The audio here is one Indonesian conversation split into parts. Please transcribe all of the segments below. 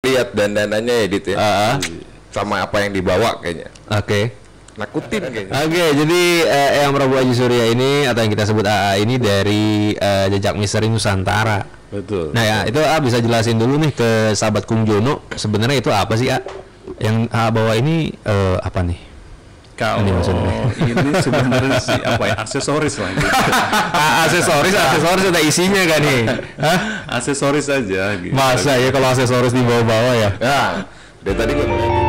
Lihat dandanannya ya Dit ya. Sama apa yang dibawa kayaknya. Oke. Nakutin kayaknya. Oke, jadi Eyang Prabu Aji Surya ini atau yang kita sebut AA ini dari Jejak Misteri Nusantara. Betul. Nah ya, itu A bisa jelasin dulu nih ke sahabat Kung Jono, sebenarnya itu apa sih A? Yang A bawa ini apa nih? Kalau ini sebenarnya sih apa ya, aksesoris lah gitu. aksesoris ada isinya kan nih? Hah? Aksesoris aja gitu. Masa ya kalau aksesoris dibawa-bawa ya? Nah, dari tadi gue ngeliatin.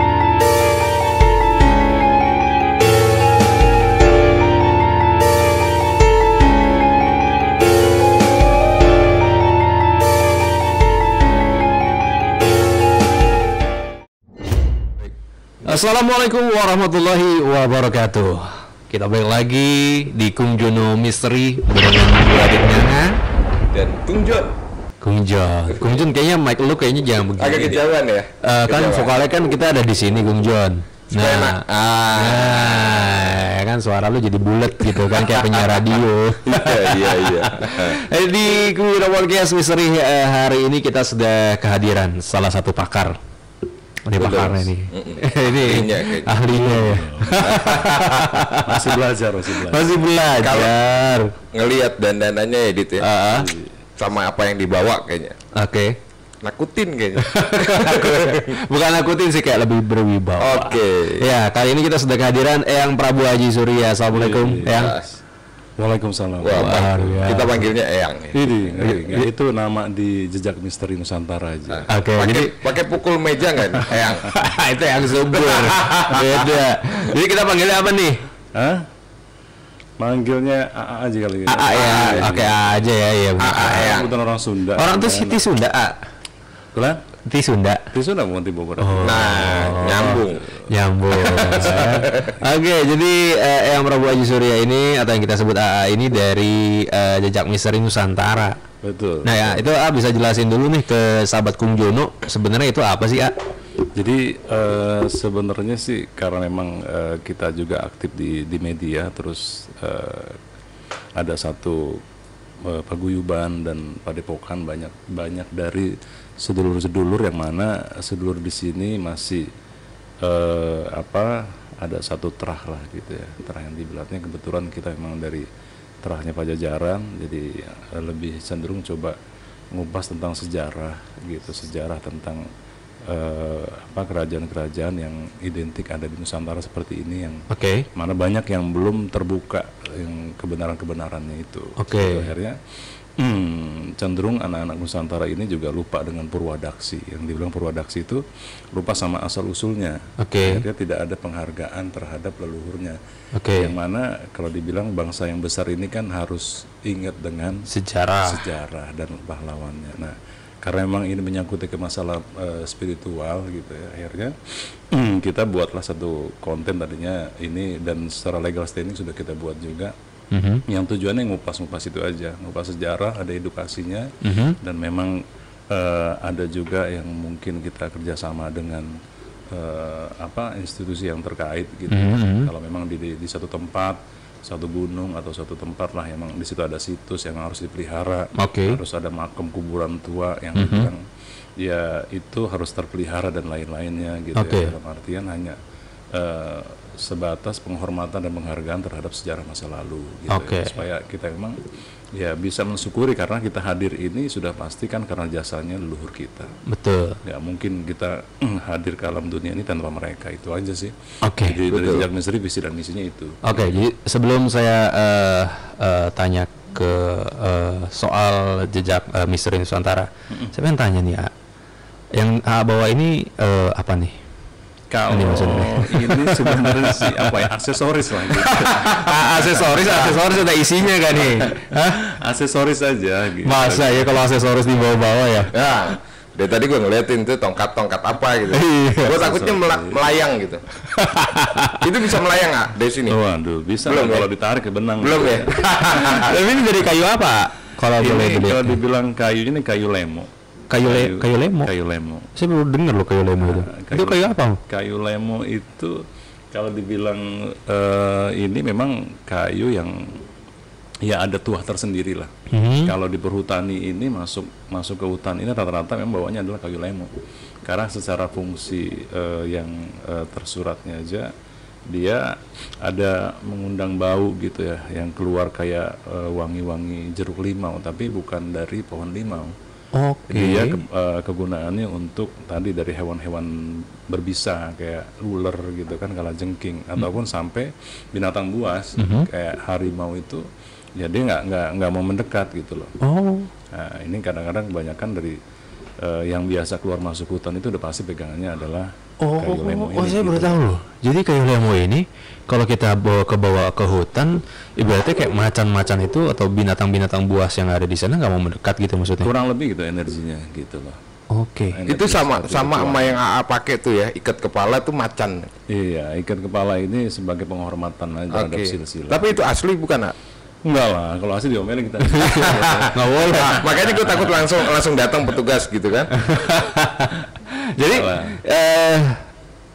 Assalamualaikum warahmatullahi wabarakatuh. Kita balik lagi di Kung Jono Misteri dengan gue Adit Nyanga Dan Kung Jon. Kung Jon kayaknya mic lu kayaknya jangan begini. Agak kejauhan ya. Kan vokalnya kan kita ada di sini Kung Jon. Nah, kan suara lu jadi bulat gitu kan kayak penyiar radio. Iya. Di Kung Jono Podcast Misteri hari ini kita sudah kehadiran salah satu pakar. Ini pakarnya nih. Ini ahlinya ya. Masih belajar. Kalau ngelihat dandanannya ya Dit ya. Sama apa yang dibawa kayaknya. Oke. Nakutin kayaknya. Bukan nakutin sih, kayak lebih berwibawa. Oke. Ya, kali ini kita sudah kehadiran Eyang Prabu Aji Surya. Assalamualaikum, Eyang. Waalaikumsalam. Wah, kita panggilnya Eyang. Ini itu nama di Jejak Misteri Nusantara aja. Oke, jadi pakai pukul meja nggak Eyang? itu yang subur. Beda. Jadi kita panggilnya apa nih? Hah? Manggilnya AA aja kali ya. AA ya. Oke, aja ya. Iya benar. AA bukan orang Sunda. Orang tuh Siti Sunda, A. Kelan? Ti Sunda. Ti Sunda bukan Ti Bogor. Nah, nyambung. Oke, jadi Eyang Prabu Aji Surya ini atau yang kita sebut AA ini dari Jejak Misteri Nusantara. Betul. Nah ya, itu A bisa jelasin dulu nih ke sahabat Kung Jono, sebenarnya itu apa sih A? Jadi sebenarnya sih karena memang kita juga aktif di media, terus ada satu paguyuban dan padepokan banyak dari sedulur-sedulur yang mana sedulur di sini masih ada satu terah lah gitu ya, terah yang dibelatnya kebetulan kita memang dari terahnya Pajajaran, jadi lebih cenderung coba ngupas tentang sejarah gitu, sejarah tentang kerajaan-kerajaan yang identik ada di Nusantara seperti ini yang mana banyak yang belum terbuka yang kebenarannya itu. Jadi akhirnya cenderung anak-anak Nusantara ini juga lupa dengan Purwadaksi. Yang dibilang Purwadaksi itu lupa sama asal-usulnya. Akhirnya tidak ada penghargaan terhadap leluhurnya. Yang mana kalau dibilang bangsa yang besar ini kan harus ingat dengan sejarah dan pahlawannya. Nah, karena memang ini menyangkut ke masalah spiritual gitu ya, akhirnya kita buatlah satu konten tadinya ini, dan secara legal standing sudah kita buat juga. Yang tujuannya ngupas itu aja, ngupas sejarah, ada edukasinya, dan memang ada juga yang mungkin kita kerjasama dengan institusi yang terkait gitu. Kalau memang di satu tempat, satu gunung atau satu tempat lah, emang di situ ada situs yang harus dipelihara, harus ada makam kuburan tua yang dibilang ya itu harus terpelihara dan lain-lainnya gitu ya. Dalam artian hanya sebatas penghormatan dan penghargaan terhadap sejarah masa lalu gitu ya, supaya kita memang ya bisa mensyukuri karena kita hadir ini sudah pasti kan karena jasanya leluhur kita. Betul. Ya mungkin kita hadir ke alam dunia ini tanpa mereka, itu aja sih. Jadi dari Jejak Misteri visi dan misinya itu. Jadi sebelum saya tanya ke soal Jejak Misteri Nusantara, saya pengen tanya nih, yang bawa ini apa nih? Kalau ini sebenarnya sih apa ya, aksesoris lah gitu. aksesoris ada isinya kan nih? Aksesoris aja gitu. Masa ya kalau aksesoris dibawa-bawa ya? Ya, dari tadi gue ngeliatin tuh tongkat apa gitu. Gue takutnya melayang gitu. Itu bisa melayang nggak dari sini? Waduh, bisa kalau ditarik ke benang. Belum ya? Tapi ini dari kayu apa? Kalau dibilang kayu ini kayu lemo. Kayu lemo. Saya baru dengar loh kayu lemo itu. Itu kayu apa? Kayu lemo itu kalau dibilang ini memang kayu yang ya ada tuah tersendiri lah. Kalau di perhutani ini masuk ke hutan ini rata-rata memang bawahnya adalah kayu lemo. Karena secara fungsi yang tersuratnya aja dia ada mengundang bau gitu ya, yang keluar kayak wangi-wangi jeruk limau, tapi bukan dari pohon limau. Dia kegunaannya untuk tadi dari hewan-hewan berbisa kayak ular gitu kan, kalajengking, ataupun sampai binatang buas kayak harimau itu, ya dia nggak mau mendekat gitu loh. Nah, ini kadang-kadang kebanyakan dari yang biasa keluar masuk hutan itu udah pasti pegangannya adalah kayu lemo ini. Saya baru tahu loh. Jadi kayu lemo ini kalau kita bawa ke hutan, ibaratnya kayak macan-macan itu atau binatang-binatang buas yang ada di sana nggak mau mendekat gitu maksudnya. Kurang lebih gitu energinya gitu loh. Itu sama sama yang AA pakai tuh ya, ikat kepala tuh macan. Iya, ikat kepala ini sebagai penghormatan aja terhadap silsilah. Tapi itu asli bukan, Nak? Enggak lah, kalau asli diomelin kita. Nggak boleh. Makanya gue takut langsung datang petugas gitu kan. Jadi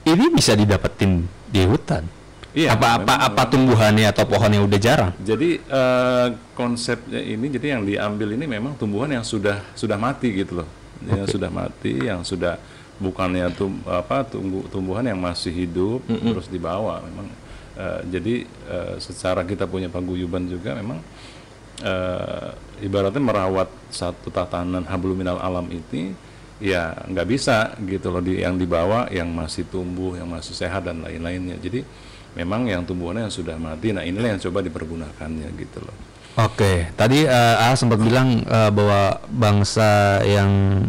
ini bisa didapetin di hutan. Iya, apa tumbuhannya atau pohonnya udah jarang? Jadi konsepnya ini, jadi yang diambil ini memang tumbuhan yang sudah mati gitu loh. Yang sudah mati, yang sudah bukannya tumbuhan yang masih hidup terus dibawa memang. Jadi secara kita punya paguyuban juga memang ibaratnya merawat satu tatanan habluminal alam ini ya nggak bisa gitu loh, yang dibawa yang masih tumbuh, yang masih sehat dan lain-lainnya. Jadi memang yang tumbuhannya yang sudah mati, nah inilah yang coba dipergunakannya gitu loh. Tadi sempat bilang bahwa bangsa yang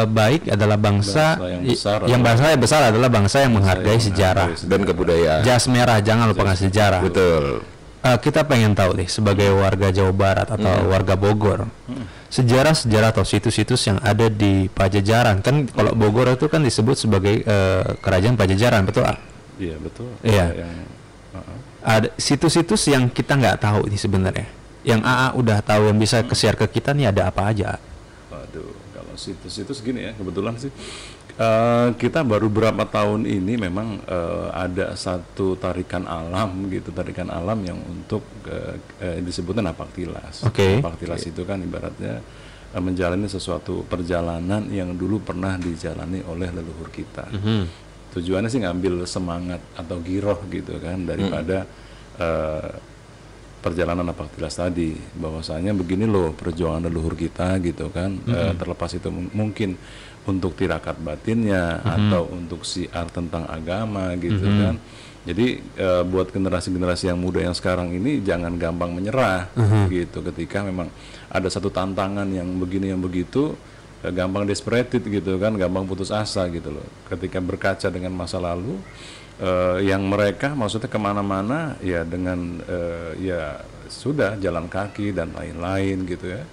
baik adalah bangsa yang besar adalah bangsa yang menghargai sejarah dan kebudayaan. Jas merah, jangan lupakan sejarah. Betul. Kita pengen tahu nih sebagai warga Jawa Barat atau warga Bogor, sejarah atau situs-situs yang ada di Pajajaran. Kan kalau Bogor itu kan disebut sebagai kerajaan Pajajaran, betul? Iya, betul. Iya. Ada situs-situs yang kita nggak tahu nih sebenarnya. Yang AA udah tahu, yang bisa share ke kita nih, ada apa aja? Waduh, kalau situs-situs gini ya, kebetulan sih kita baru berapa tahun ini memang ada satu tarikan alam gitu, tarikan alam yang untuk disebutnya napaktilas. Napaktilas itu kan ibaratnya menjalani sesuatu perjalanan yang dulu pernah dijalani oleh leluhur kita. Tujuannya sih ngambil semangat atau giroh gitu kan daripada perjalanan napaktilas tadi, bahwasanya begini loh perjuangan leluhur kita gitu kan. Terlepas itu mungkin untuk tirakat batinnya atau untuk siar tentang agama gitu kan. Jadi buat generasi-generasi yang muda yang sekarang ini jangan gampang menyerah gitu ketika memang ada satu tantangan yang begini yang begitu, gampang desperate gitu kan, gampang putus asa gitu loh ketika berkaca dengan masa lalu. Yang mereka maksudnya kemana-mana ya dengan ya sudah jalan kaki dan lain-lain gitu ya,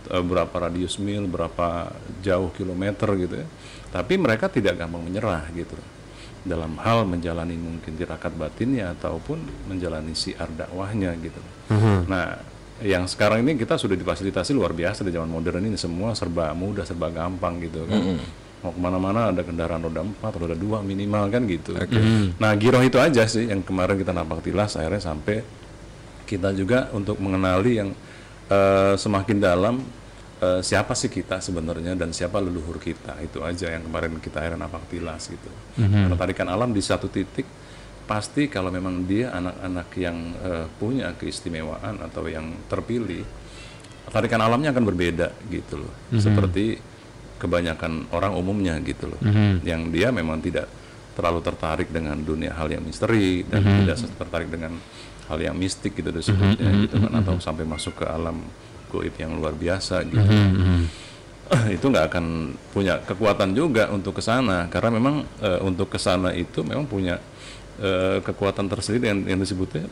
berapa radius mil, berapa jauh kilometer gitu ya, tapi mereka tidak gampang menyerah gitu dalam hal menjalani mungkin tirakat batinnya ataupun menjalani siar dakwahnya gitu. Nah, yang sekarang ini kita sudah difasilitasi luar biasa di zaman modern ini, semua serba mudah, serba gampang gitu kan. Mau kemana-mana ada kendaraan roda 4, roda 2 minimal kan gitu. Nah, giroh itu aja sih yang kemarin kita napaktilas, akhirnya sampai kita juga untuk mengenali yang semakin dalam siapa sih kita sebenarnya dan siapa leluhur kita. Itu aja yang kemarin kita akhirnya napaktilas gitu. Karena tarikan alam di satu titik pasti kalau memang dia anak-anak yang punya keistimewaan atau yang terpilih, tarikan alamnya akan berbeda gitu loh. Seperti kebanyakan orang umumnya gitu loh, yang dia memang tidak terlalu tertarik dengan dunia hal yang misteri dan tidak tertarik dengan hal yang mistik gitu disebutnya gitu kan, atau sampai masuk ke alam goib yang luar biasa gitu. Itu nggak akan punya kekuatan juga untuk kesana, karena memang untuk kesana itu memang punya kekuatan tersendiri yang disebutnya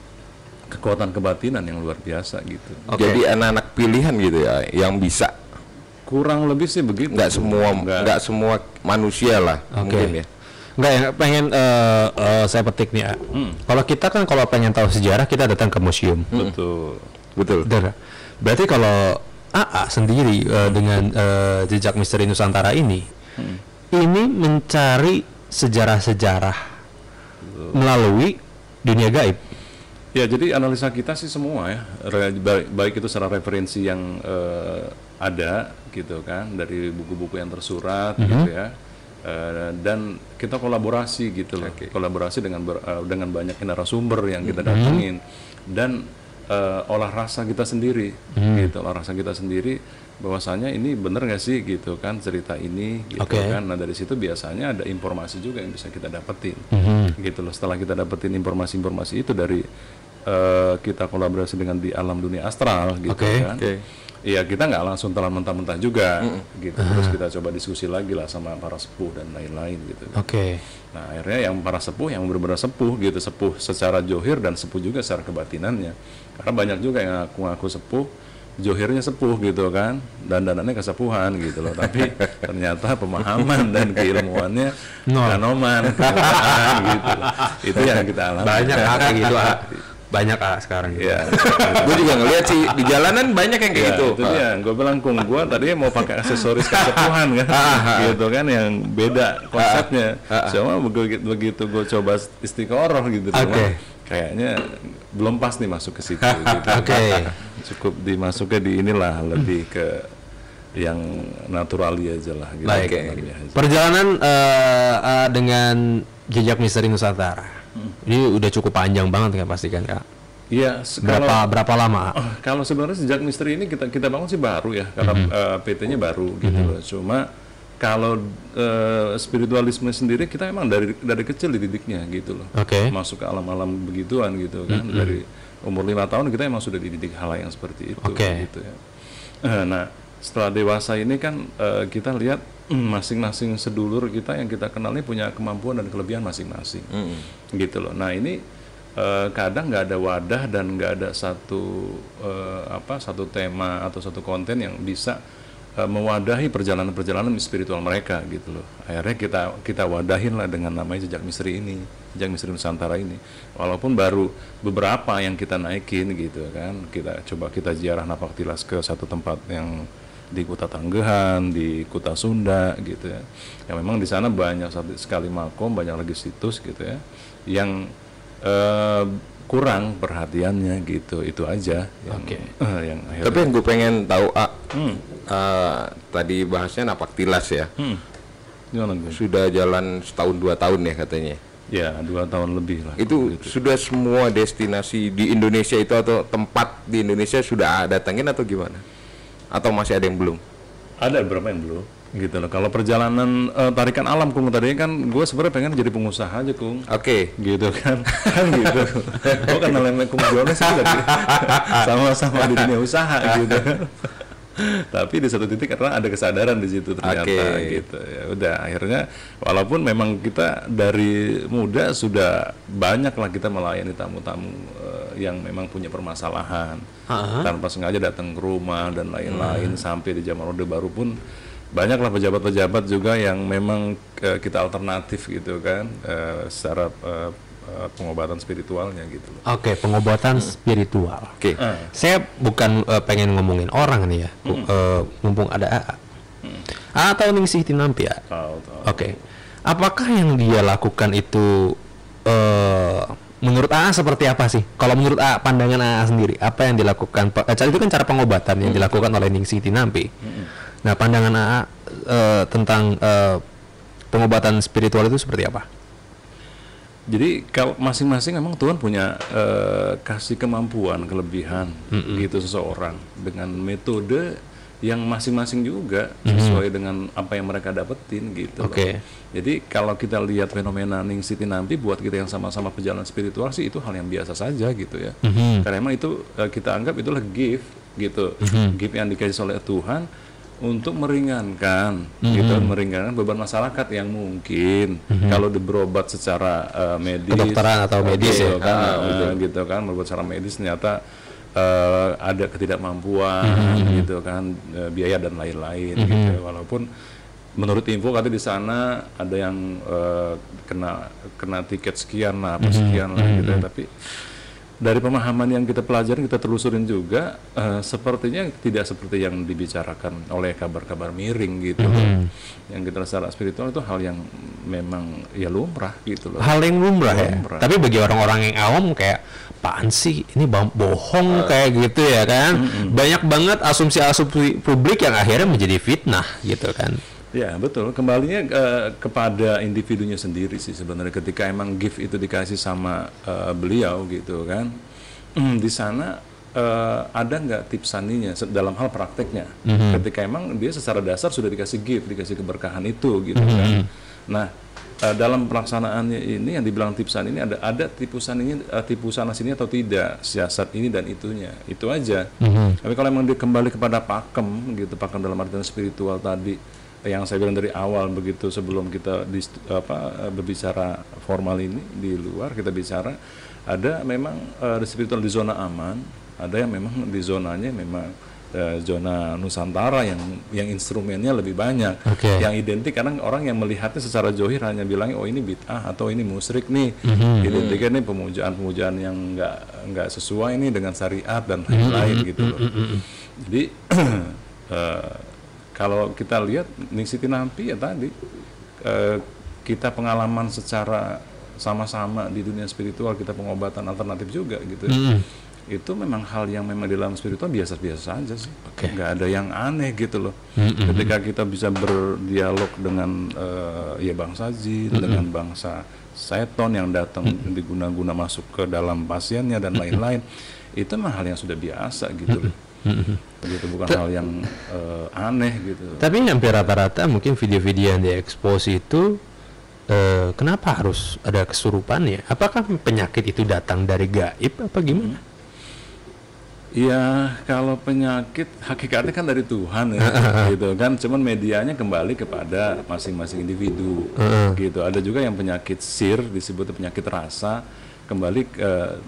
kekuatan kebatinan yang luar biasa gitu. Jadi anak-anak pilihan gitu ya yang bisa. Kurang lebih sih begitu. Nggak semua manusia lah mungkin ya. Nggak ya, pengen saya petik nih. Kalau kita kan kalau pengen tahu sejarah kita datang ke museum. Betul. Berarti kalau AA sendiri dengan jejak misteri Nusantara ini mencari sejarah-sejarah melalui dunia gaib. Ya, jadi analisa kita sih semua ya, baik itu secara referensi yang ada gitu kan, dari buku-buku yang tersurat gitu ya. Dan kita kolaborasi gitu loh, kolaborasi dengan banyak narasumber yang kita datengin, dan olah rasa kita sendiri gitu, olah rasa kita sendiri bahwasanya ini bener nggak sih gitu kan cerita ini gitu kan. Nah dari situ biasanya ada informasi juga yang bisa kita dapetin gitu loh. Setelah kita dapetin informasi-informasi itu dari kita kolaborasi dengan di alam dunia astral gitu kan. Iya, kita nggak langsung telan mentah-mentah juga gitu. Terus kita coba diskusi lagi lah sama para sepuh dan lain-lain gitu. Nah akhirnya yang para sepuh yang benar-benar sepuh gitu, sepuh secara johir dan sepuh juga secara kebatinannya. Karena banyak juga yang ngaku sepuh, johirnya sepuh gitu kan, dan dananya kesepuhan gitu loh. Tapi ternyata pemahaman dan keilmuannya kanoman gitu. Itu yang kita alami. Banyak gitu banyak sekarang gitu. Ya. Gue juga ngeliat sih di jalanan banyak yang kayak gitu. Itu dia, gue bilang gue tadi mau pakai aksesoris kesepuhan kan, gitu kan, yang beda konsepnya. Cuma begitu gue coba istiqoroh gitu, kayaknya belum pas nih masuk ke situ. Gitu. Cukup dimasuknya di inilah, lebih ke yang naturali aja lah. Gitu. Perjalanan dengan Jejak Misteri Nusantara. Ini udah cukup panjang banget kan pasti kan Kak? Iya. Berapa lama? Kalau sebenarnya Jejak Misteri ini kita bangun sih baru ya, karena PT-nya baru gitu loh. Cuma kalau spiritualisme sendiri kita emang dari kecil dididiknya gitu loh. Masuk ke alam-alam begituan gitu kan. Dari umur 5 tahun kita emang sudah dididik hal yang seperti itu gitu ya. Nah setelah dewasa ini kan kita lihat masing-masing sedulur kita yang kita kenal ini punya kemampuan dan kelebihan masing-masing gitu loh. Nah ini kadang nggak ada wadah dan nggak ada satu tema atau satu konten yang bisa mewadahi perjalanan spiritual mereka gitu loh. Akhirnya kita wadahin lah dengan namanya Jejak Misteri ini, Jejak Misteri Nusantara ini. Walaupun baru beberapa yang kita naikin gitu kan, kita ziarah napaktilas ke satu tempat yang di Kuta Tanggehan, di Kuta Sunda gitu ya. Yang memang di sana banyak sekali makom, banyak lagi situs gitu ya, yang kurang perhatiannya gitu, itu aja. Yang tapi yang gue pengen tahu tadi bahasnya napaktilas ya. Sudah jalan setahun 2 tahun ya katanya. Ya 2 tahun lebih lah. Itu gitu. Sudah semua destinasi di Indonesia itu atau tempat di Indonesia sudah datangin atau gimana? Atau masih ada yang belum? Ada beberapa yang belum gitu loh. Kalau perjalanan tarikan alam Kung, tadinya kan gue sebenarnya pengen jadi pengusaha aja Kung. Gitu kan. Gitu. Gue kan nelayan Kung Jones sih sama-sama di dunia usaha gitu. Tapi di satu titik karena ada kesadaran di situ ternyata gitu. Ya udah akhirnya walaupun memang kita dari muda sudah banyak lah kita melayani tamu-tamu yang memang punya permasalahan tanpa sengaja datang ke rumah dan lain-lain. Sampai di zaman Orde Baru pun banyaklah pejabat-pejabat juga yang memang kita alternatif gitu kan, secara pengobatan spiritualnya gitu. Pengobatan spiritual. Saya bukan pengen ngomongin orang nih ya, mumpung ada AA. Atau Ningsih Tinampi ya. Apakah yang dia lakukan itu menurut AA seperti apa sih? Kalau menurut AA, pandangan AA sendiri, apa yang dilakukan? Itu kan cara pengobatan yang dilakukan oleh Ningsih Tinampi. Nah, pandangan AA tentang pengobatan spiritual itu seperti apa? Jadi kalau masing-masing memang Tuhan punya kasih kemampuan, kelebihan gitu seseorang dengan metode yang masing-masing juga sesuai dengan apa yang mereka dapetin gitu. Jadi kalau kita lihat fenomena Ningsih Tinampi buat kita yang sama-sama perjalanan spiritual sih itu hal yang biasa saja gitu ya. Karena memang itu kita anggap itulah gift gitu, gift yang dikasih oleh Tuhan untuk meringankan gitu, meringankan beban masyarakat yang mungkin kalau berobat secara medis, kedokteran atau medis ya gitu kan, berobat secara medis ternyata ada ketidakmampuan gitu kan, biaya dan lain-lain gitu. Walaupun menurut info katanya di sana ada yang kena tiket sekian lah, apa sekian lah gitu ya, tapi dari pemahaman yang kita pelajari, kita telusurin juga, sepertinya tidak seperti yang dibicarakan oleh kabar-kabar miring gitu. Yang kita secara spiritual itu hal yang memang ya lumrah gitu loh. Hal yang lumrah ya. Tapi bagi orang-orang yang awam kayak apaan sih ini bohong kayak gitu ya kan. Banyak banget asumsi-asumsi publik yang akhirnya menjadi fitnah gitu kan. Ya betul, kembalinya kepada individunya sendiri sih sebenarnya. Ketika emang gift itu dikasih sama beliau gitu kan, di sana ada nggak tipsaninya dalam hal prakteknya. Ketika emang dia secara dasar sudah dikasih gift, dikasih keberkahan itu gitu kan. Nah dalam pelaksanaannya ini yang dibilang tipsan ini ada tipu sana sini atau tidak, siasat ini dan itunya, itu aja. Tapi kalau emang dia kembali kepada pakem gitu, pakem dalam artian spiritual tadi yang saya bilang dari awal begitu, sebelum kita berbicara formal ini di luar, kita bicara ada memang spiritual di zona aman, ada yang memang di zonanya memang zona Nusantara yang instrumennya lebih banyak, yang identik. Karena orang yang melihatnya secara zohir hanya bilangnya oh ini bid'ah atau ini musyrik nih, identiknya nih pemujaan yang nggak sesuai nih dengan syariat dan lain-lain gitu loh. Jadi kalau kita lihat Ning Siti Nampi ya tadi, kita pengalaman secara sama-sama di dunia spiritual, kita pengobatan alternatif juga gitu. Itu memang hal yang memang di dalam spiritual biasa-biasa saja sih, nggak ada yang aneh gitu loh. Ketika kita bisa berdialog dengan ya bangsa jin, dengan bangsa seton yang datang diguna-guna masuk ke dalam pasiennya dan lain-lain, itu memang hal yang sudah biasa gitu loh. Gitu, bukan hal yang aneh gitu. Tapi hampir rata-rata mungkin video-video yang diekspos itu kenapa harus ada kesurupannya? Apakah penyakit itu datang dari gaib apa gimana? Ya kalau penyakit hakikatnya kan dari Tuhan ya, gitu kan. Cuman medianya kembali kepada masing-masing individu, gitu. Ada juga yang penyakit sir, disebut penyakit rasa, kembali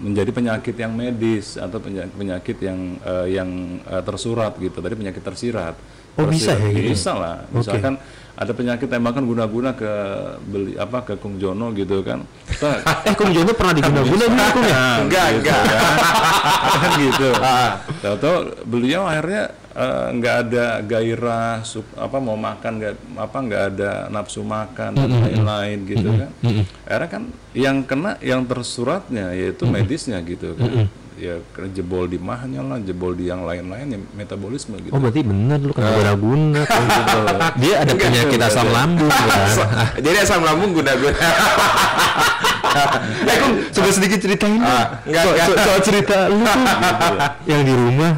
menjadi penyakit yang medis atau penyakit yang tersurat gitu. Tadi penyakit tersirat. Bisa ya gitu? Bisa lah. Misalkan ada penyakit tembakan guna-guna ke Kung Jono gitu kan. Kung Jono pernah diguna-guna gitu ya? Enggak. Kan gitu. Tahu-tahu beliau akhirnya nggak ada gairah mau makan, nggak ada nafsu makan dan lain-lain gitu kan. Akhirnya kan yang kena yang tersuratnya yaitu medisnya gitu kan. Ya jebol di mahnya lah, jebol di yang lain-lain yang metabolisme gitu. Oh berarti benar lu kan guna-guna gitu. Dia ada penyakit asam lambung kan. Jadi asam lambung guna-guna. Kung coba sedikit ceritain soal cerita lu tuh yang di rumah.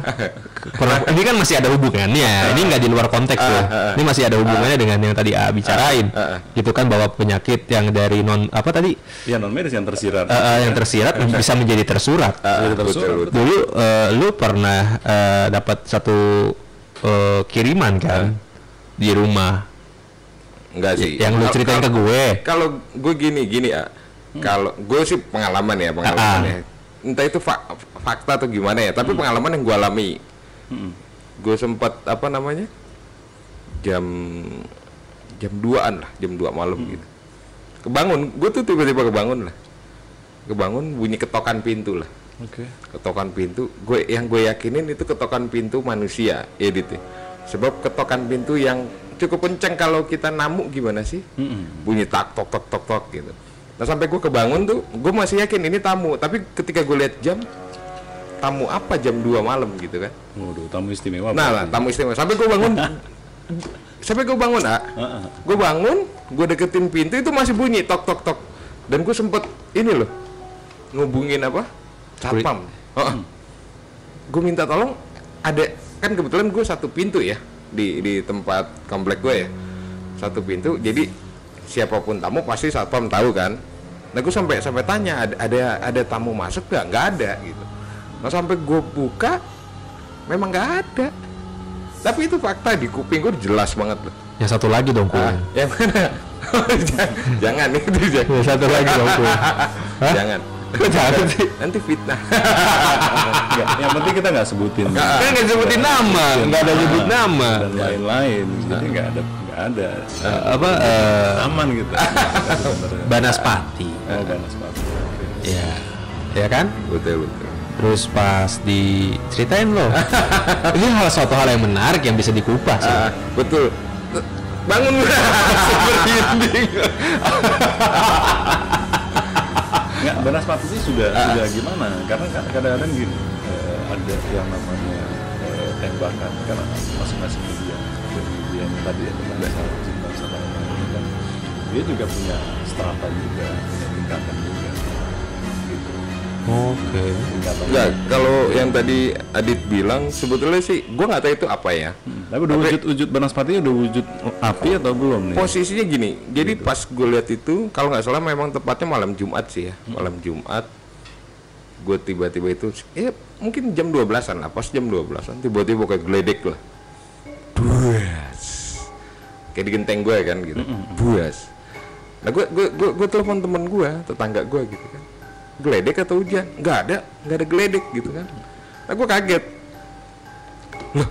Ini kan masih ada hubungannya. Ini nggak di luar konteks tuh. Ini masih ada hubungannya dengan yang tadi bicarain. Gitu kan bahwa penyakit yang dari non medis yang tersirat. Yang tersirat bisa menjadi tersurat. Dulu lu pernah dapat satu kiriman kan di rumah. Enggak sih. Yang lu ceritain ke gue. Kalau gue gini ya. Kalau gue sih pengalaman ya. Entah itu fakta atau gimana ya. Tapi pengalaman yang gue alami. Gue sempat jam 2-an lah, jam 2 malam gitu. Kebangun, gue tuh tiba-tiba kebangun bunyi ketokan pintu lah. Ketokan pintu, gue yakinin itu ketokan pintu manusia, edit. Sebab ketokan pintu yang cukup kenceng kalau kita namuk gimana sih? Bunyi tak tok tok tok tok gitu. Nah sampai gue kebangun tuh, gue masih yakin ini tamu. Tapi ketika gue lihat jam, tamu apa jam 2 malam gitu kan? Waduh, tamu istimewa. Nah, tamu istimewa. Sampai gue bangun, gue bangun, gue deketin pintu itu masih bunyi tok tok tok. Dan gue sempet ini loh, ngubungin satpam. Gue minta tolong, ada kan kebetulan gue satu pintu ya di tempat komplek gue ya, satu pintu. Jadi siapapun tamu pasti satpam tahu kan. Nah gue sampai tanya ada tamu masuk nggak ada gitu. Nah sampai gue buka memang nggak ada. Tapi itu fakta, di kuping gue jelas banget loh. Yang satu lagi dong Kung. Yang mana? Jangan itu jangan. Yang satu lagi dong Kung. Jangan. Jangan sih. Nanti fitnah. Yang penting kita nggak sebutin. Nggak sebutin nama, nggak ada sebut nama dan lain-lain. Jadi nggak ada. Aman gitu. Banaspati. Banaspati. Ya. ya kan? Betul. Terus pas diceritain loh, ini suatu hal yang menarik yang bisa dikupas. Betul. Bangun seperti ini. Nggak, Banaspati sih sudah gimana? Karena kadang-kadang gini, ada yang namanya tembakan karena masing-masing media yang tadi ya tentang salah cinta sama lain kan, dia juga punya strata juga, punya tingkatan juga. Oke. Enggak, kalau yang tadi Adit bilang sebetulnya sih gue nggak tahu itu apa ya. Tapi udah wujud Banaspati udah wujud api atau belum nih? Posisinya gini, jadi pas gue lihat itu kalau nggak salah memang tepatnya malam Jumat sih ya, malam Jumat. Gue tiba-tiba itu, mungkin jam 12-an lah, pas jam 12-an tiba-tiba kayak geledek lah. Buas. Kayak di genteng gue kan gitu. Buas. Nah gue telepon temen gue, tetangga gue gitu kan. Geledek atau hujan? Nggak ada geledek gitu kan. Nah gue kaget, loh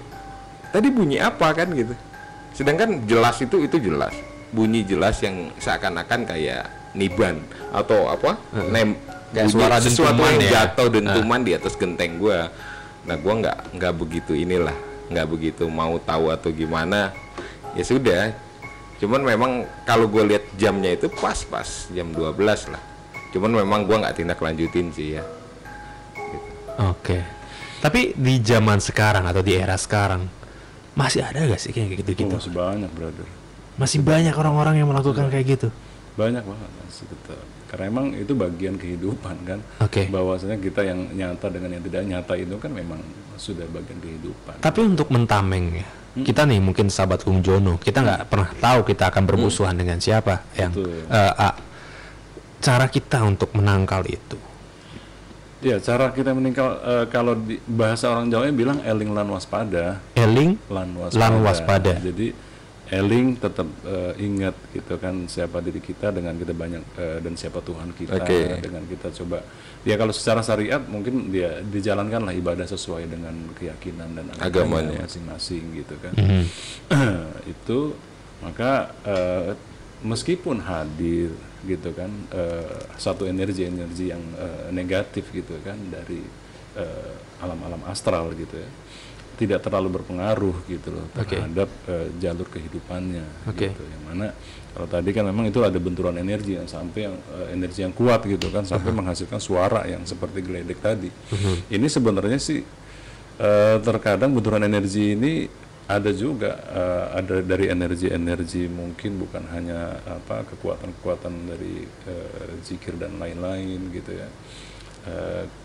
tadi bunyi apa kan gitu. Sedangkan jelas itu jelas bunyi jelas yang seakan-akan kayak niban atau apa, kayak suara sesuatu yang ya? jatuh dentuman di atas genteng gue. Nah gue nggak begitu nggak begitu mau tahu atau gimana, ya sudah. Cuman memang kalau gue lihat jamnya itu pas jam 12 lah. Cuman memang gue nggak tindak lanjutin sih ya. Gitu. Oke. Tapi di zaman sekarang atau di era sekarang masih ada gak sih kayak gitu-gitu? Masih banyak, brother. Masih banyak orang-orang yang melakukan kayak gitu. Banyak banget masih tetap. Karena emang itu bagian kehidupan kan. Oke. Bahwasanya kita yang nyata dengan yang tidak nyata itu kan memang sudah bagian kehidupan. Tapi untuk mentameng ya, kita nih mungkin sahabat Kung Jono, kita nggak pernah tahu kita akan bermusuhan dengan siapa yang cara kita untuk menangkal itu. Ya, cara kita meningkal kalau di bahasa orang Jawa bilang eling lan waspada. Eling lan waspada. Jadi eling tetap ingat gitu kan siapa diri kita dengan kita banyak dan siapa Tuhan kita dengan kita coba. Ya kalau secara syariat mungkin dia dijalankanlah ibadah sesuai dengan keyakinan dan agamanya masing-masing gitu kan. Itu maka meskipun hadir gitu kan satu energi yang negatif gitu kan dari alam-alam astral gitu ya, tidak terlalu berpengaruh gitu loh terhadap jalur kehidupannya gitu. Yang mana kalau tadi kan memang itu ada benturan energi yang sampai energi yang kuat gitu kan sampai menghasilkan suara yang seperti geledek tadi. Ini sebenarnya sih terkadang benturan energi ini ada juga ada dari energi mungkin bukan hanya kekuatan dari zikir dan lain-lain gitu ya,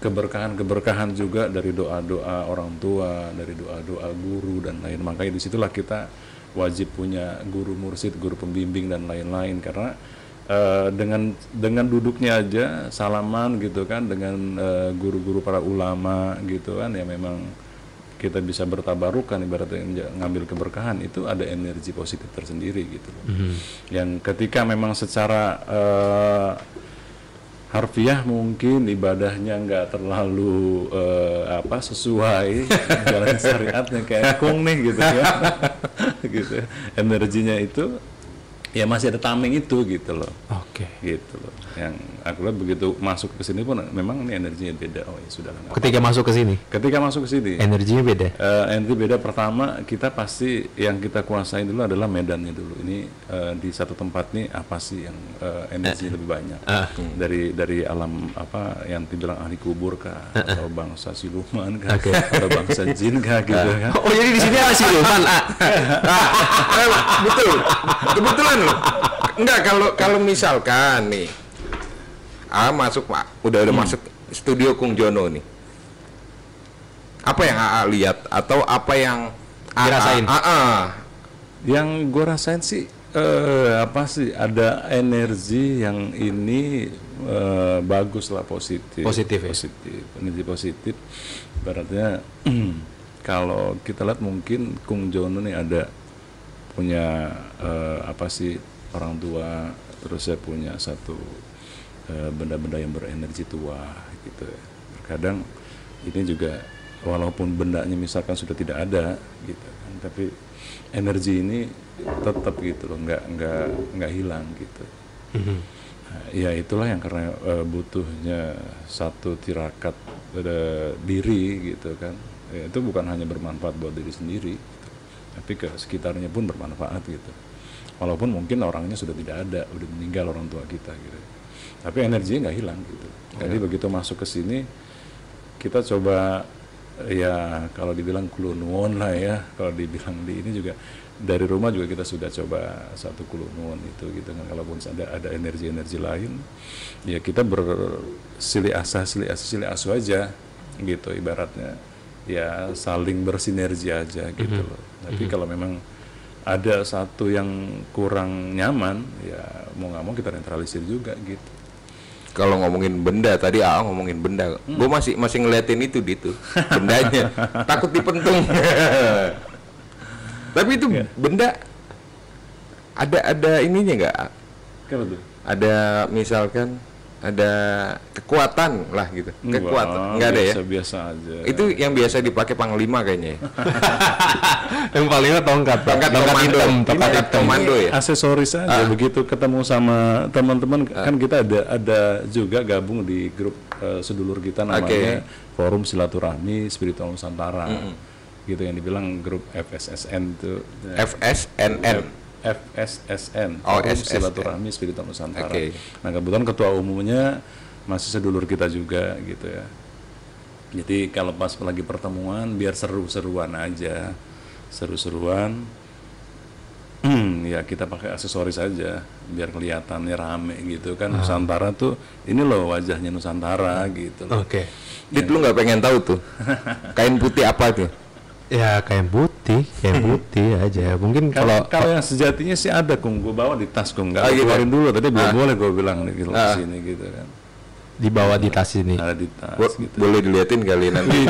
keberkahan juga dari doa-doa orang tua, dari doa-doa guru dan lain. Makanya disitulah kita wajib punya guru mursyid, guru pembimbing dan lain-lain karena dengan duduknya aja salaman gitu kan dengan guru-guru para ulama gitu kan ya memang kita bisa bertabarukan ibaratnya ngambil keberkahan itu ada energi positif tersendiri gitu loh. Yang ketika memang secara harfiah mungkin ibadahnya nggak terlalu sesuai jalan syariatnya kayak kung nih gitu ya gitu energinya itu ya masih ada tameng itu gitu loh. Gitu loh. Yang aku lihat begitu masuk ke sini pun memang ini energinya beda. Oh ya sudah. Ketika masuk ke sini energinya beda. Energi beda. Pertama kita pasti yang kita kuasain dulu adalah medannya dulu. Ini di satu tempat nih apa sih yang energi lebih banyak dari alam apa yang dibilang ahli kubur kah atau bangsa siluman kah atau bangsa jin kah gitu kan. Oh jadi di sini ada siluman. Betul. Kebetulan loh. Enggak kalau misalkan nih masuk Pak, udah masuk studio Kung Jono nih. Apa yang lihat atau apa yang dirasain? Yang gue rasain sih ada energi yang ini bagus lah, positif energi positif. Ibaratnya kalau kita lihat mungkin Kung Jono nih ada punya orang tua, terus saya punya satu benda-benda yang berenergi tua gitu. Terkadang ini juga walaupun bendanya misalkan sudah tidak ada gitu kan, tapi energi ini tetap gitu loh, nggak hilang gitu. Ya itulah yang karena butuhnya satu tirakat diri gitu kan. Ya, itu bukan hanya bermanfaat buat diri sendiri, gitu, tapi ke sekitarnya pun bermanfaat gitu. Walaupun mungkin orangnya sudah tidak ada, udah meninggal orang tua kita gitu. Tapi energinya nggak hilang gitu. Jadi begitu masuk ke sini, kita coba ya kalau dibilang kulunuon lah ya, kalau dibilang di ini juga dari rumah juga kita sudah coba satu kulunuon itu gitu kan. Kalaupun ada energi-energi lain, ya kita silih asuh aja gitu ibaratnya. Ya saling bersinergi aja gitu loh. Tapi kalau memang ada satu yang kurang nyaman, ya mau nggak mau kita netralisir juga gitu. Kalau ngomongin benda tadi ngomongin benda, gue masih ngeliatin itu bendanya, takut dipentung. Tapi itu benda ada ininya nggak? Ada misalkan ada kekuatan lah gitu. Kekuatan nggak ada ya? Biasa aja. Itu yang biasa dipakai panglima kayaknya. Yang panglima tongkat komando ya. Aksesoris aja. Begitu ketemu sama teman-teman kan kita ada juga gabung di grup sedulur kita namanya Forum Silaturahmi Spiritual Nusantara. Gitu yang dibilang grup FSSN itu. FSSN, Forum Silaturahmi Spiritual Nusantara. Nah kebetulan ketua umumnya masih sedulur kita juga gitu ya. Jadi kalau pas lagi pertemuan biar seru-seruan aja, ya kita pakai aksesoris aja biar kelihatannya rame gitu kan. Nusantara tuh ini loh wajahnya Nusantara gitu. Dit lu nggak pengen tahu tuh kain putih apa tuh? Ya kain putih aja. Mungkin kalau yang sejatinya sih ada gue bawa di tas gue nggak keluarin dulu tadi belum boleh gue bilang gitu sini gitu kan. Dibawa di tas ini. Ada di tas gitu. Boleh diliatin kali nanti.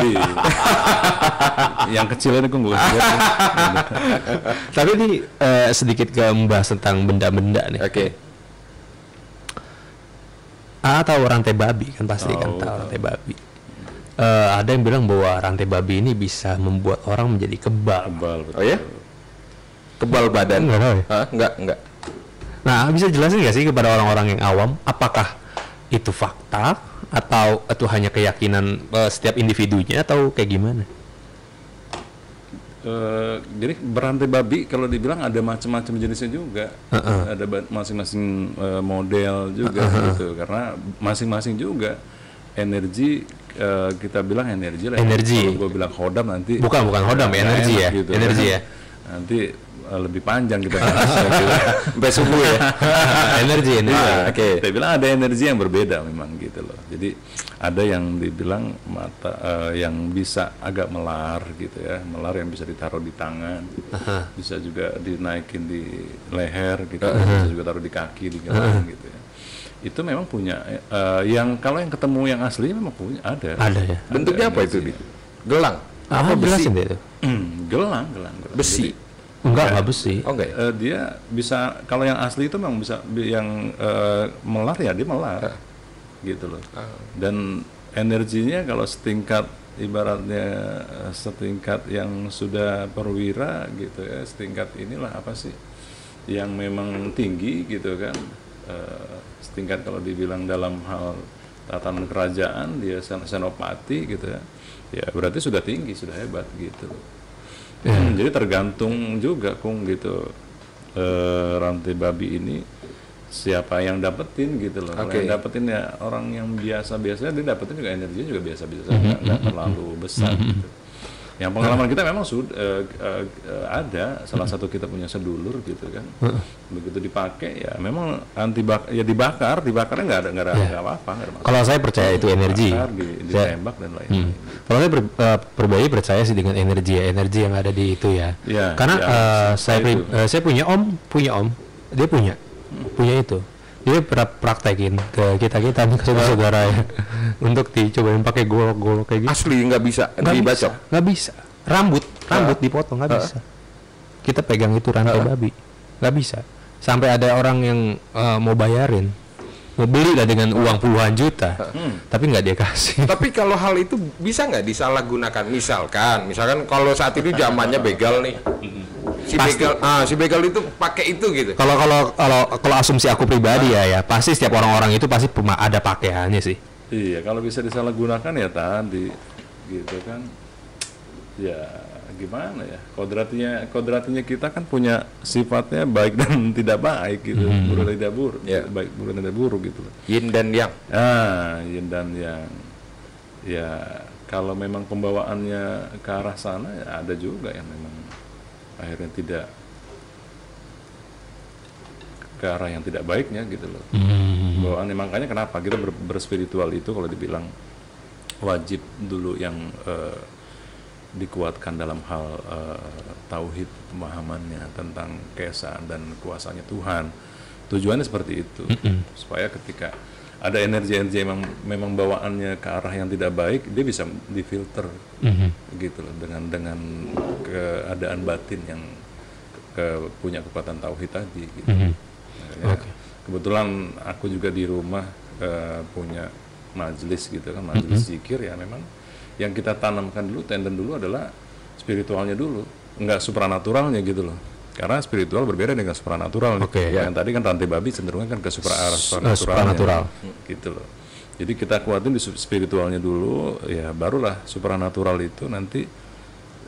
Yang kecilnya gue nggak lihat. Tapi ini sedikit membahas tentang benda-benda nih. Tahu rantai babi kan pasti kan tahu rantai babi. Ada yang bilang bahwa rantai babi ini bisa membuat orang menjadi kebal. Betul. Oh ya? Kebal badan? Enggak tahu ya? Enggak. Nah, bisa jelasin nggak sih kepada orang-orang yang awam, apakah itu fakta atau itu hanya keyakinan setiap individunya atau kayak gimana? Jadi berantai babi kalau dibilang ada macam-macam jenisnya juga, ada masing-masing model juga gitu, karena masing-masing juga energi. Kita bilang energi lah. Kalau gue bilang hodam nanti. Bukan hodam ya, energi ya. Gitu, energi ya. Nanti lebih panjang kita bahas sampai subuh ya. Energi. Kita bilang ada energi yang berbeda memang gitu loh. Jadi ada yang dibilang yang bisa agak melar gitu ya, melar yang bisa ditaruh di tangan, bisa juga dinaikin di leher gitu, bisa juga taruh di kaki, di gelang gitu ya. Itu memang punya yang kalau yang ketemu yang asli memang punya ada ya. Bentuknya apa itu? Gelang apa besi itu? Gelang besi. Jadi, enggak besi. Dia bisa kalau yang asli itu memang bisa yang melar ya dia melar gitu loh. Dan energinya kalau setingkat ibaratnya setingkat yang sudah perwira gitu ya, setingkat inilah apa sih yang memang tinggi gitu kan. Setingkat kalau dibilang dalam hal tatanan kerajaan dia senopati gitu ya berarti sudah tinggi, sudah hebat gitu. Jadi tergantung juga gitu rantai babi ini siapa yang dapetin gitu loh. Kalau yang dapetin ya orang yang biasa-biasanya dia dapetin juga energinya juga biasa-biasa, nggak terlalu besar gitu. Yang pengalaman kita memang ada salah satu kita punya sedulur gitu kan, begitu dipakai ya memang dibakarnya nggak ada apa-apa. Kalau saya percaya itu energi, ditembak dan lain-lain. Kalau saya pribadi percaya sih dengan energi yang ada di itu ya. Karena saya punya om, dia punya itu. Dia pernah praktekin ke kita nih ke saudara ya untuk dicobain pakai golok kayak gitu. Asli nggak bisa dibacok. Nggak bisa. Rambut dipotong nggak bisa. Kita pegang itu rantai babi nggak bisa. Sampai ada orang yang mau bayarin, mau beli lah dengan uang puluhan juta, tapi nggak dia kasih. Tapi kalau hal itu bisa nggak disalahgunakan? Misalkan kalau saat itu zamannya begal nih. si begal itu pakai itu gitu. Kalau asumsi aku pribadi ya pasti setiap orang-orang itu pasti ada pakaiannya sih. Iya, kalau bisa disalahgunakan ya tadi gitu kan. Ya gimana ya, kodratnya kita kan punya sifatnya baik dan tidak baik gitu, buruk dan tidak buruk, baik buruk dan tidak buruk gitu. Yin dan yang. Yin dan yang. Ya kalau memang pembawaannya ke arah sana ya ada juga yang memang akhirnya tidak ke arah yang tidak baiknya gitu loh. Pembawaannya, makanya kenapa kita berspiritual itu kalau dibilang wajib dulu yang dikuatkan dalam hal tauhid, pemahamannya tentang keesaan dan kuasanya Tuhan. Tujuannya seperti itu, supaya ketika ada energi-energi yang memang bawaannya ke arah yang tidak baik, dia bisa difilter gitu loh, dengan keadaan batin yang punya kekuatan tauhid tadi gitu. Makanya, kebetulan aku juga di rumah punya majelis gitu kan, majelis zikir ya, memang yang kita tanamkan dulu, tenden dulu adalah spiritualnya dulu, enggak supranaturalnya gitu loh. Karena spiritual berbeda dengan supranatural. Yang tadi kan rantai babi cenderungnya kan ke supranatural gitu loh. Jadi kita kuatin di spiritualnya dulu, ya barulah supranatural itu nanti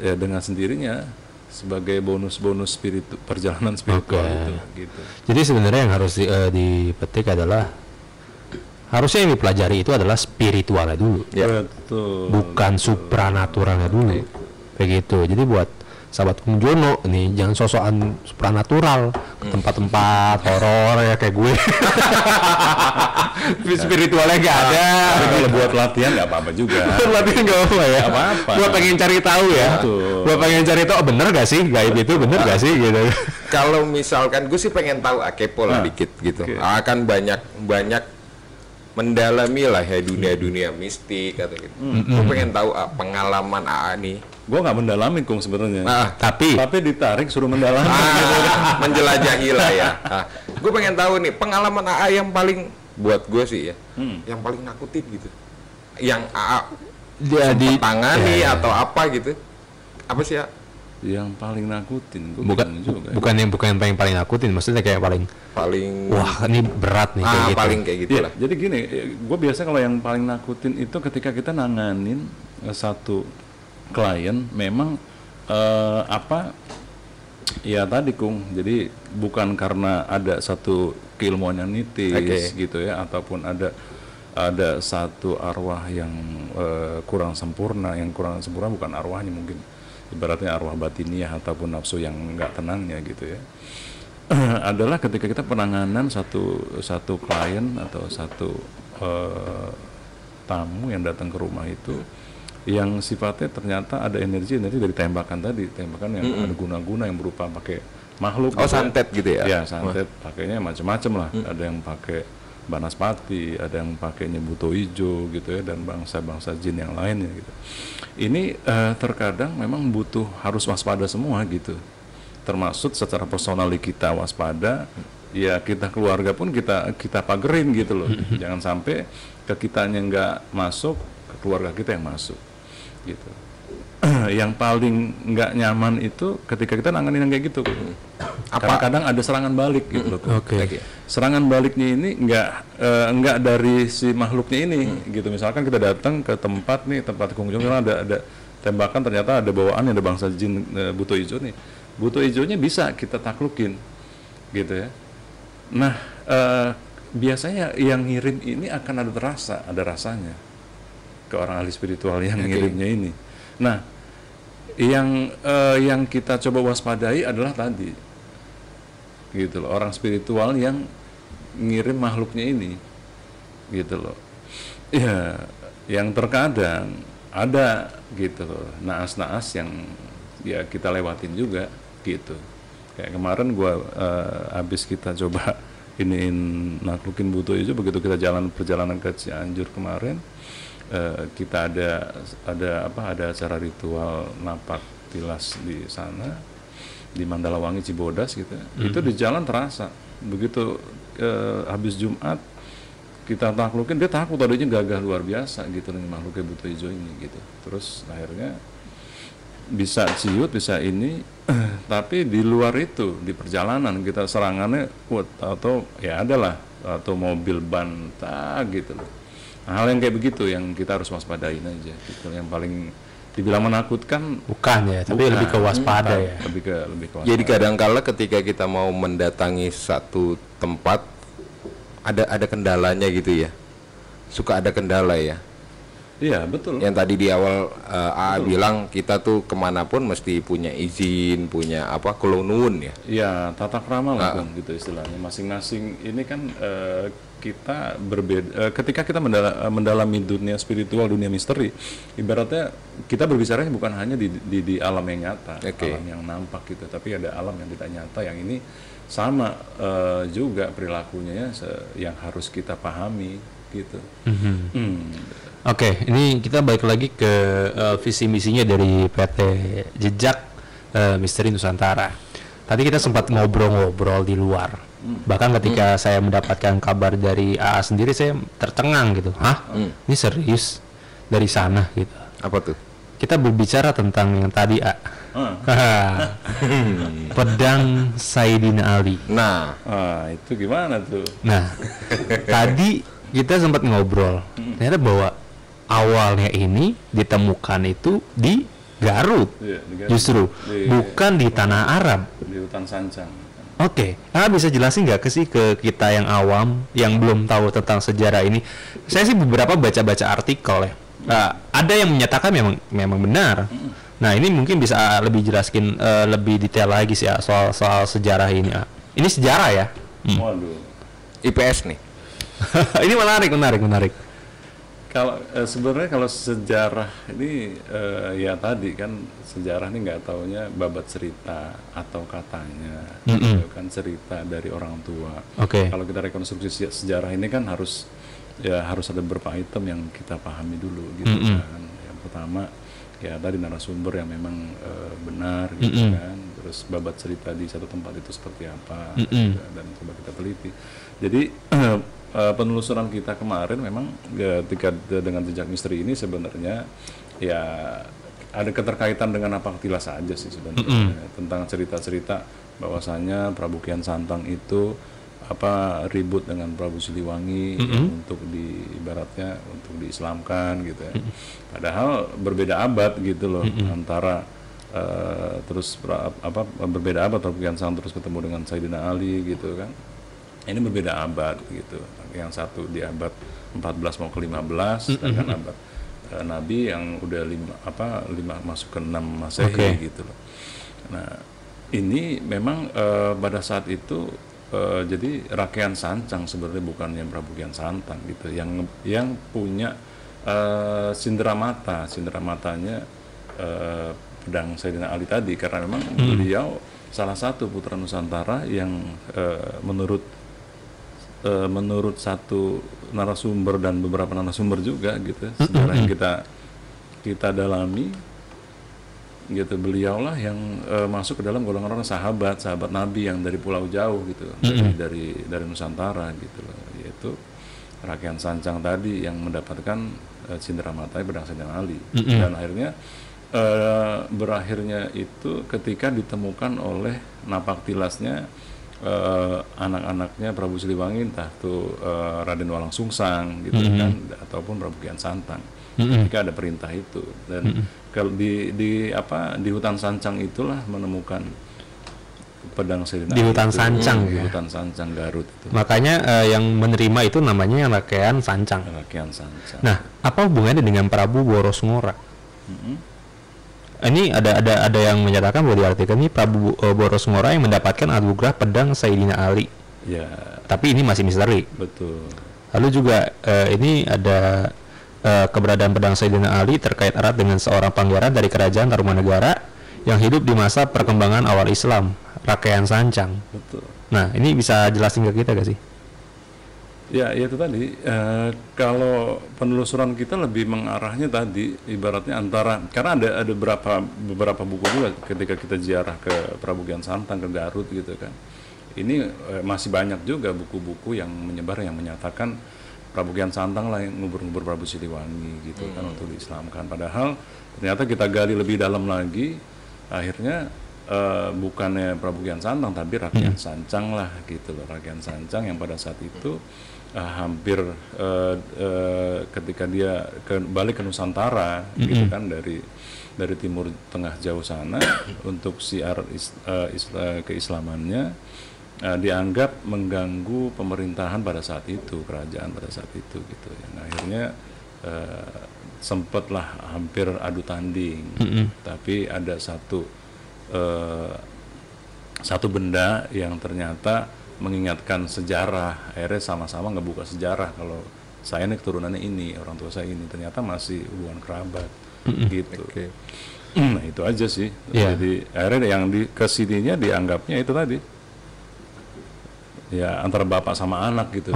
ya dengan sendirinya sebagai bonus-bonus perjalanan spiritual itu gitu. Jadi sebenarnya yang harus dipetik adalah harusnya yang dipelajari itu adalah spiritualnya dulu, betul, bukan supranaturalnya dulu, begitu. Jadi buat sahabat Kung Jono nih, jangan sosokan supranatural ke tempat-tempat horor ya kayak gue. Spiritualnya nggak ada. Kalau buat latihan nggak apa-apa juga. Latihan nggak apa ya. Apa-apa. Gue pengen cari tahu ya. Gue pengen cari tahu bener gak sih gaib itu, bener gak sih gitu. Kalau misalkan gue sih pengen tahu kepo lah dikit gitu. Akan banyak mendalami lah ya dunia mistik atau gitu. Gue pengen tahu pengalaman AA nih. Gue nggak mendalami Kung sebenarnya. Tapi ditarik suruh mendalami. Menjelajahi lah ya. Gue pengen tahu nih pengalaman AA yang paling buat gue sih ya, yang paling nakutin gitu. Yang AA tangani atau apa gitu. Apa sih ya? Yang paling nakutin bukan yang paling nakutin, maksudnya kayak paling wah ini berat nih kayak gitu. Paling kayak gitu lah. Jadi gini, gue biasa kalau yang paling nakutin itu ketika kita nanganin satu klien memang ya tadi Kung, jadi bukan karena ada satu keilmuan yang nitis gitu ya, ataupun ada satu arwah yang kurang sempurna. Yang kurang sempurna bukan arwahnya, mungkin ibaratnya arwah batiniah ataupun nafsu yang enggak tenangnya gitu ya. Adalah ketika kita penanganan satu klien atau satu tamu yang datang ke rumah itu yang sifatnya ternyata ada energi dari tembakan yang ada guna-guna yang berupa pakai makhluk. Santet gitu ya? Ya, santet, pakainya macam-macam lah. Ada yang pakai banaspati, ada yang pakainya buto ijo gitu ya, dan bangsa-bangsa jin yang lainnya gitu. Ini terkadang memang harus waspada semua gitu. Termasuk secara personal kita waspada, ya kita keluarga pun kita pagerin gitu loh. Jangan sampai ke kitanya nggak masuk, ke keluarga kita yang masuk gitu. Yang paling nggak nyaman itu ketika kita nanganin yang kayak gitu. Karena kadang ada serangan balik gitu loh. Serangan baliknya ini nggak dari si makhluknya ini gitu. Misalkan kita datang ke tempat Kung Jong, ada tembakan, ternyata ada bawaan, ada bangsa jin buto ijo nih. Buto ijonya bisa kita taklukin gitu ya. Nah biasanya yang ngirim ini akan ada rasanya ke orang ahli spiritual yang ngirimnya ini. Nah yang kita coba waspadai adalah tadi gitu loh, orang spiritual yang ngirim makhluknya ini gitu loh ya, yang terkadang ada gitu loh naas-naas yang ya kita lewatin juga gitu. Kayak kemarin habis kita coba naklukin buto ijo, begitu kita perjalanan ke Cianjur kemarin, kita ada acara ritual napak tilas di sana di Mandalawangi Cibodas gitu. Itu di jalan terasa begitu habis Jumat kita taklukin, dia takut, tadinya gagah luar biasa gitu nih makhluknya buto ijo ini gitu. Terus akhirnya bisa ciut, bisa ini, tapi di luar itu, di perjalanan kita serangannya kuat, atau ya adalah, atau mobil ban, gitu loh. Nah, hal yang kayak begitu yang kita harus waspadain aja, gitu. Yang paling dibilang menakutkan bukan ya, tapi lebih ke waspada ya. Lebih ke waspada. Jadi kadang-kala ketika kita mau mendatangi satu tempat, ada kendalanya gitu ya. Suka ada kendala ya. Iya, betul. Yang tadi di awal AA bilang kita tuh kemanapun mesti punya izin, punya apa, kulonun ya. Iya, tata krama lah gitu istilahnya. Masing-masing ini kan kita berbeda. Ketika kita mendalami dunia spiritual, dunia misteri, ibaratnya kita berbicaranya bukan hanya di alam yang nyata, alam yang nampak gitu, tapi ada alam yang tidak nyata yang ini sama juga perilakunya ya, yang harus kita pahami gitu. Oke, ini kita balik lagi ke visi misinya dari PT Jejak Misteri Nusantara. Tadi kita sempat ngobrol-ngobrol di luar. Bahkan ketika saya mendapatkan kabar dari AA sendiri, saya tercengang gitu. Hah? Ini serius dari sana gitu. Apa tuh? Kita berbicara tentang yang tadi, pedang Sayyidina Ali. Nah, itu gimana tuh? Nah, tadi kita sempat ngobrol. Ternyata bahwa awalnya ini ditemukan itu di Garut, justru bukan di tanah Arab, di hutan Sancang. Oke, bisa jelasin nggak ke kita yang awam yang belum tahu tentang sejarah ini? Saya sih beberapa baca-baca artikel ya. Ada yang menyatakan memang benar. Nah, ini mungkin bisa lebih jelaskin lebih detail lagi sih ya, soal sejarah ini. Ini sejarah ya? Waduh. IPS nih. Ini menarik. Kalau sebenarnya kalau sejarah ini ya tadi kan sejarah ini nggak taunya babat cerita atau katanya, gitu kan, cerita dari orang tua. Kalau kita rekonstruksi sejarah ini kan harus ada beberapa item yang kita pahami dulu gitu kan. Yang pertama ya tadi narasumber yang memang benar gitu kan, terus babat cerita di satu tempat itu seperti apa gitu, dan coba kita teliti. Jadi penelusuran kita kemarin memang ketika dengan Jejak Misteri ini sebenarnya ya ada keterkaitan dengan Napaktilas saja sih sebenarnya, tentang cerita-cerita bahwasanya Prabu Kian Santang itu ribut dengan Prabu Siliwangi untuk ibaratnya untuk diislamkan gitu ya. Padahal berbeda abad gitu loh, antara berbeda abad Prabu Kian Santang terus ketemu dengan Sayyidina Ali gitu kan. Ini berbeda abad gitu. Yang satu di abad 14 mau ke 15, sedangkan abad Nabi yang udah 5 masuk ke 6 Masehi gitu loh. Nah, ini memang pada saat itu jadi Rakyat Sancang sebenarnya bukan yang Prabu Kian Santang gitu, yang punya cindera matanya pedang Sayyidina Ali tadi, karena memang beliau salah satu putra Nusantara yang menurut satu narasumber dan beberapa narasumber juga gitu sejarah yang kita dalami gitu, beliaulah yang masuk ke dalam golongan orang sahabat Nabi yang dari pulau jauh gitu, dari Nusantara gitu loh, yaitu Rakyat Sancang tadi yang mendapatkan cindera matanya pedang Sayyidina Ali. Dan akhirnya berakhirnya itu ketika ditemukan oleh Napaktilasnya anak-anaknya Prabu Siliwangi, entah itu Raden Walang Sungsang gitu kan, ataupun Prabu Kian Santang. Ketika ada perintah itu, dan di hutan Sancang itulah menemukan pedang Sayyidina di hutan Sancang di hutan Sancang Garut itu. Makanya yang menerima itu namanya Rakyat Sancang. Nah, apa hubungannya dengan Prabu Boros Ngora? Ini ada yang menyatakan bahwa di artikel ini Prabu Boros Ngora yang mendapatkan anugerah pedang Sayyidina Ali. Ya. Tapi ini masih misteri. Betul. Lalu juga ini ada keberadaan pedang Sayyidina Ali terkait erat dengan seorang pangeran dari kerajaan Tarumanegara yang hidup di masa perkembangan awal Islam, Rakyat Sancang. Betul. Nah, ini bisa jelasin ke kita gak sih? Ya, itu tadi kalau penelusuran kita lebih mengarahnya tadi ibaratnya antara, karena ada beberapa buku juga ketika kita ziarah ke Prabu Kian Santang ke Garut gitu kan. Ini masih banyak juga buku-buku yang menyebar yang menyatakan Prabu Kian Santang lah yang ngubur-ngubur Prabu Siliwangi gitu kan untuk diislamkan. Padahal ternyata kita gali lebih dalam lagi, akhirnya bukannya Prabu Kian Santang tapi Rakyat Sancang lah gitu loh. Rakyat Sancang yang pada saat itu hampir ketika dia balik ke Nusantara gitu kan dari timur tengah jauh sana untuk siar keislamannya, dianggap mengganggu pemerintahan pada saat itu, kerajaan pada saat itu gitu ya. Nah, akhirnya sempatlah hampir adu tanding, tapi ada satu benda yang ternyata mengingatkan sejarah. Akhirnya sama-sama ngebuka sejarah kalau saya nih keturunannya ini, orang tua saya ini, ternyata masih hubungan kerabat gitu. Nah itu aja sih. Jadi akhirnya yang kesininya dianggapnya itu tadi ya antara bapak sama anak gitu.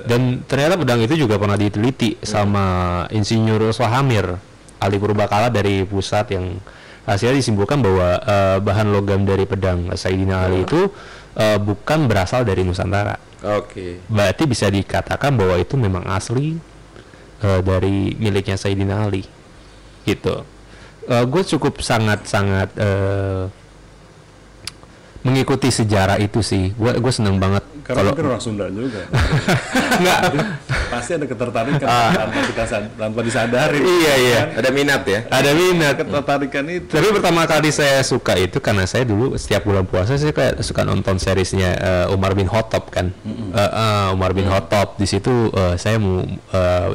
Dan ternyata pedang itu juga pernah diteliti sama Insinyur Swahamir ahli purbakala dari pusat, yang hasilnya disimpulkan bahwa bahan logam dari pedang Sayyidina Ali itu bukan berasal dari Nusantara. Berarti bisa dikatakan bahwa itu memang asli dari miliknya Sayyidina Ali gitu. Gue cukup sangat mengikuti sejarah itu sih. Gue seneng banget. Karena kan orang Sunda juga. Enggak. Pasti ada ketertarikan tanpa disadari. Iya. Ada minat ya. Ada minat. Ketertarikan itu. Tapi pertama kali saya suka itu karena saya dulu setiap bulan puasa saya kayak suka nonton seriesnya Umar bin Khattab kan. Umar bin Khattab, di situ saya mau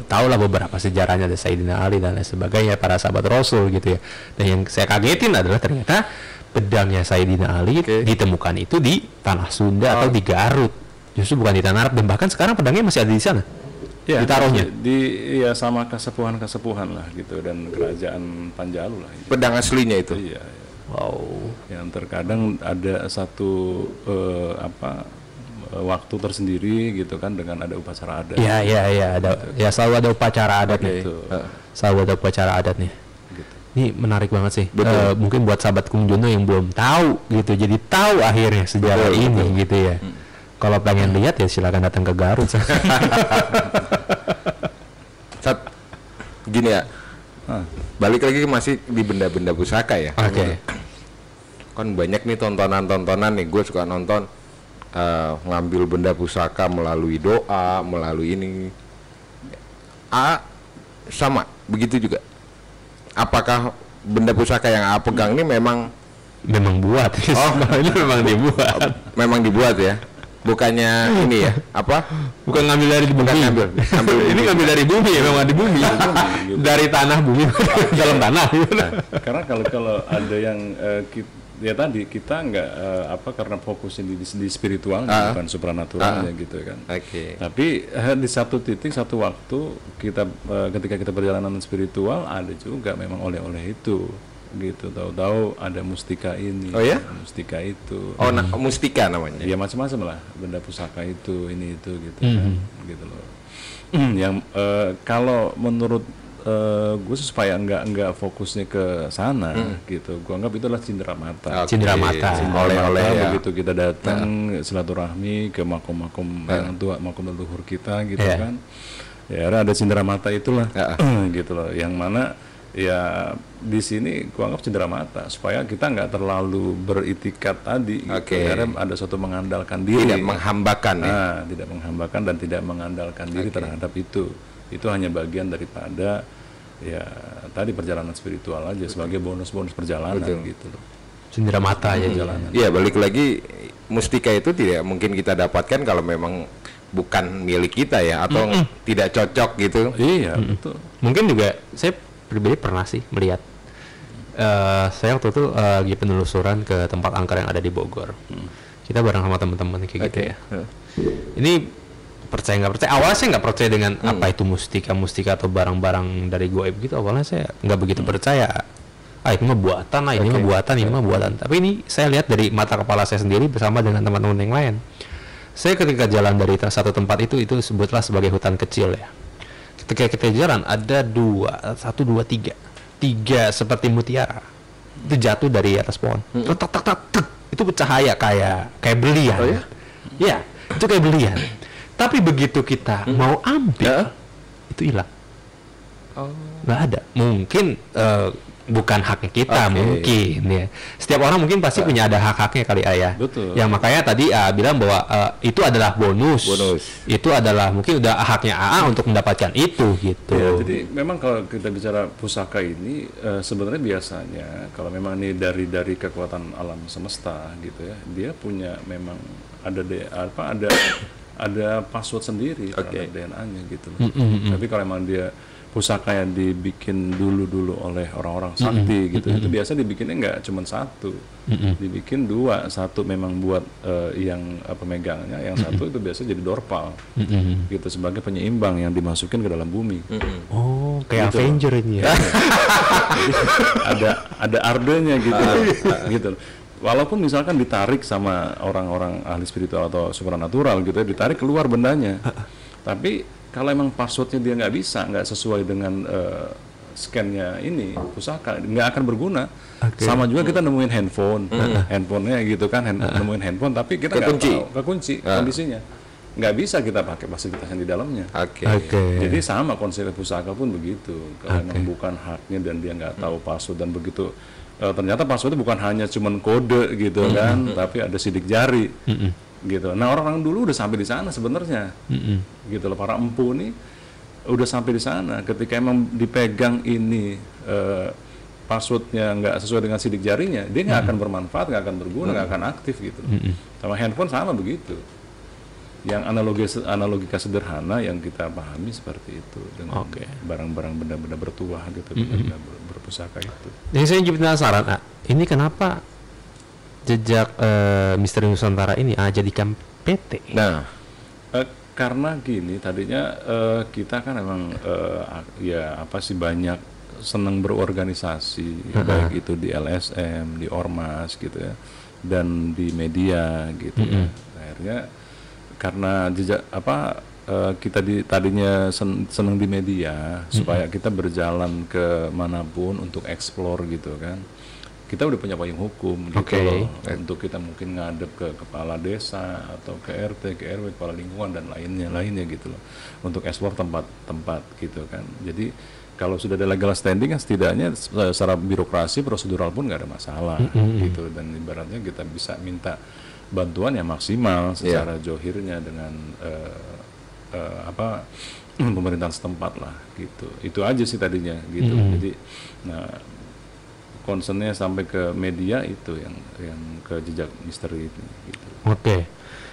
tahu lah beberapa sejarahnya dari Sayyidina Ali dan lain sebagainya, para sahabat Rasul gitu ya. Dan yang saya kagetin adalah ternyata pedangnya Sayyidina Ali ditemukan itu di tanah Sunda atau di Garut, justru bukan di tanah Arab, dan bahkan sekarang pedangnya masih ada di sana. Ditaruhnya ya sama kasepuhan lah gitu, dan kerajaan Panjalu lah gitu. Pedang aslinya itu. Iya. Wow. Yang terkadang ada satu waktu tersendiri gitu kan, dengan ada upacara adat. Iya, ada. Ya selalu ada upacara adatnya. Selalu ada upacara adatnya. Ini menarik banget sih. Mungkin buat sahabat Kung Jono yang belum tahu gitu, jadi tahu akhirnya sejarah ini gitu ya. Kalau pengen lihat ya silakan datang ke Garut. Gini ya, balik lagi masih di benda-benda pusaka ya. Kan banyak nih tontonan nih, gue suka nonton ngambil benda pusaka melalui doa, melalui ini. Sama begitu juga. Apakah benda pusaka yang pegang ini memang buat? Ini memang dibuat. Memang dibuat ya. Bukannya ini ya, bukan ngambil dari bumi. Ini ngambil dari bumi ya, memang di bumi. Dari tanah bumi dalam tanah. Karena kalau ada yang ya tadi kita nggak karena fokusnya di spiritual, bukan supranaturalnya gitu kan. Tapi di satu titik, satu waktu kita ketika kita perjalanan spiritual, ada juga memang oleh-oleh itu gitu. Tahu-tahu ada mustika ini. Mustika itu. Mustika namanya. Ya macam-macam lah benda pusaka itu, ini itu gitu kan. Gitu loh. Yang kalau menurut gue supaya nggak fokusnya ke sana gitu, gue anggap itulah cindera mata. Oleh-oleh ya. Begitu kita datang silaturahmi ke makom-makom yang tua, makom leluhur kita gitu kan, ya ada cindera mata itulah gitu loh, yang mana ya di sini gue anggap cindera mata supaya kita nggak terlalu beritikat tadi gitu. Karena ada suatu mengandalkan diri, tidak menghambakan tidak menghambakan dan tidak mengandalkan diri terhadap itu hanya bagian daripada ya tadi perjalanan spiritual aja, sebagai bonus-bonus perjalanan gitu loh. Cindera mata aja jalanan. Iya, balik lagi mustika itu tidak mungkin kita dapatkan kalau memang bukan milik kita ya, atau tidak cocok gitu. Iya, betul. Mungkin juga saya pribadi pernah sih melihat saya waktu itu lagi penelusuran ke tempat angker yang ada di Bogor. Kita bareng sama teman-teman kayak gitu ya. Ini percaya nggak percaya, awalnya saya nggak percaya dengan apa itu mustika atau barang-barang dari goib gitu. Awalnya saya nggak begitu percaya, ini mah buatan lah, ini mah buatan. Tapi ini saya lihat dari mata kepala saya sendiri bersama dengan teman-teman yang lain. Saya ketika jalan dari satu tempat itu sebutlah sebagai hutan kecil ya. Ketika kita jalan ada tiga seperti mutiara itu jatuh dari atas pohon. Itu bercahaya kayak berlian. Ya, itu kayak berlian. Tapi begitu kita mau ambil, itu hilang. Nggak ada. Mungkin bukan haknya kita, mungkin ya. Setiap orang mungkin pasti punya ada hak-haknya kali ayah. Betul. Yang makanya tadi bilang bahwa itu adalah bonus. Itu adalah mungkin udah haknya AA untuk mendapatkan itu gitu. Ya, jadi memang kalau kita bicara pusaka ini sebenarnya biasanya kalau memang ini dari kekuatan alam semesta gitu ya, dia punya memang ada password sendiri terhadap DNA-nya gitu. Tapi kalau memang dia pusaka yang dibikin dulu oleh orang-orang sakti gitu, itu biasa dibikinnya nggak cuma satu, dibikin dua, satu memang buat yang pemegangnya, yang satu itu biasa jadi dorpal gitu sebagai penyeimbang yang dimasukin ke dalam bumi. Oh, kayak gitu. Avenger ini ya. Jadi ada ardenya gitu, gitu. Walaupun misalkan ditarik sama orang-orang ahli spiritual atau supernatural gitu ya, ditarik keluar bendanya, tapi kalau emang passwordnya dia nggak sesuai dengan scan-nya ini pusaka, nggak akan berguna. Sama juga kita nemuin handphone, handphonenya gitu kan, nemuin handphone tapi kita nggak tahu kekunci kondisinya, nggak bisa kita pakai fasilitas yang di dalamnya. Jadi sama konsep pusaka pun begitu. Kalau emang bukan haknya dan dia nggak tahu password dan begitu. Ternyata passwordnya bukan hanya cuman kode gitu kan, tapi ada sidik jari. Gitu. Nah orang-orang dulu udah sampai di sana sebenarnya, gitu loh, para empu nih udah sampai di sana. Ketika emang dipegang ini passwordnya nggak sesuai dengan sidik jarinya, dia nggak akan bermanfaat, nggak akan berguna, nggak akan aktif gitu. Sama handphone sama begitu. Yang analogika sederhana yang kita pahami seperti itu dengan barang-barang benda-benda bertuah gitu, benda berpusaka itu. Jadi saya jadi penasaran, ini kenapa jejak Misteri Nusantara ini jadikan PT? Nah, karena gini, tadinya kita kan emang banyak senang berorganisasi, baik itu di LSM, di Ormas gitu ya, dan di media gitu ya. Akhirnya karena jejak kita tadinya senang di media supaya kita berjalan ke manapun untuk explore gitu kan. Kita udah punya payung hukum gitu loh, untuk kita mungkin ngadep ke kepala desa atau ke RT, ke RW, kepala lingkungan dan lainnya gitu loh, untuk ekspor tempat-tempat gitu kan. Jadi kalau sudah ada legal standing kan setidaknya secara birokrasi prosedural pun nggak ada masalah gitu, dan ibaratnya kita bisa minta bantuan yang maksimal secara johirnya dengan pemerintahan setempat lah gitu. Itu aja sih tadinya gitu. Jadi concernnya sampai ke media itu yang ke jejak misteri itu gitu.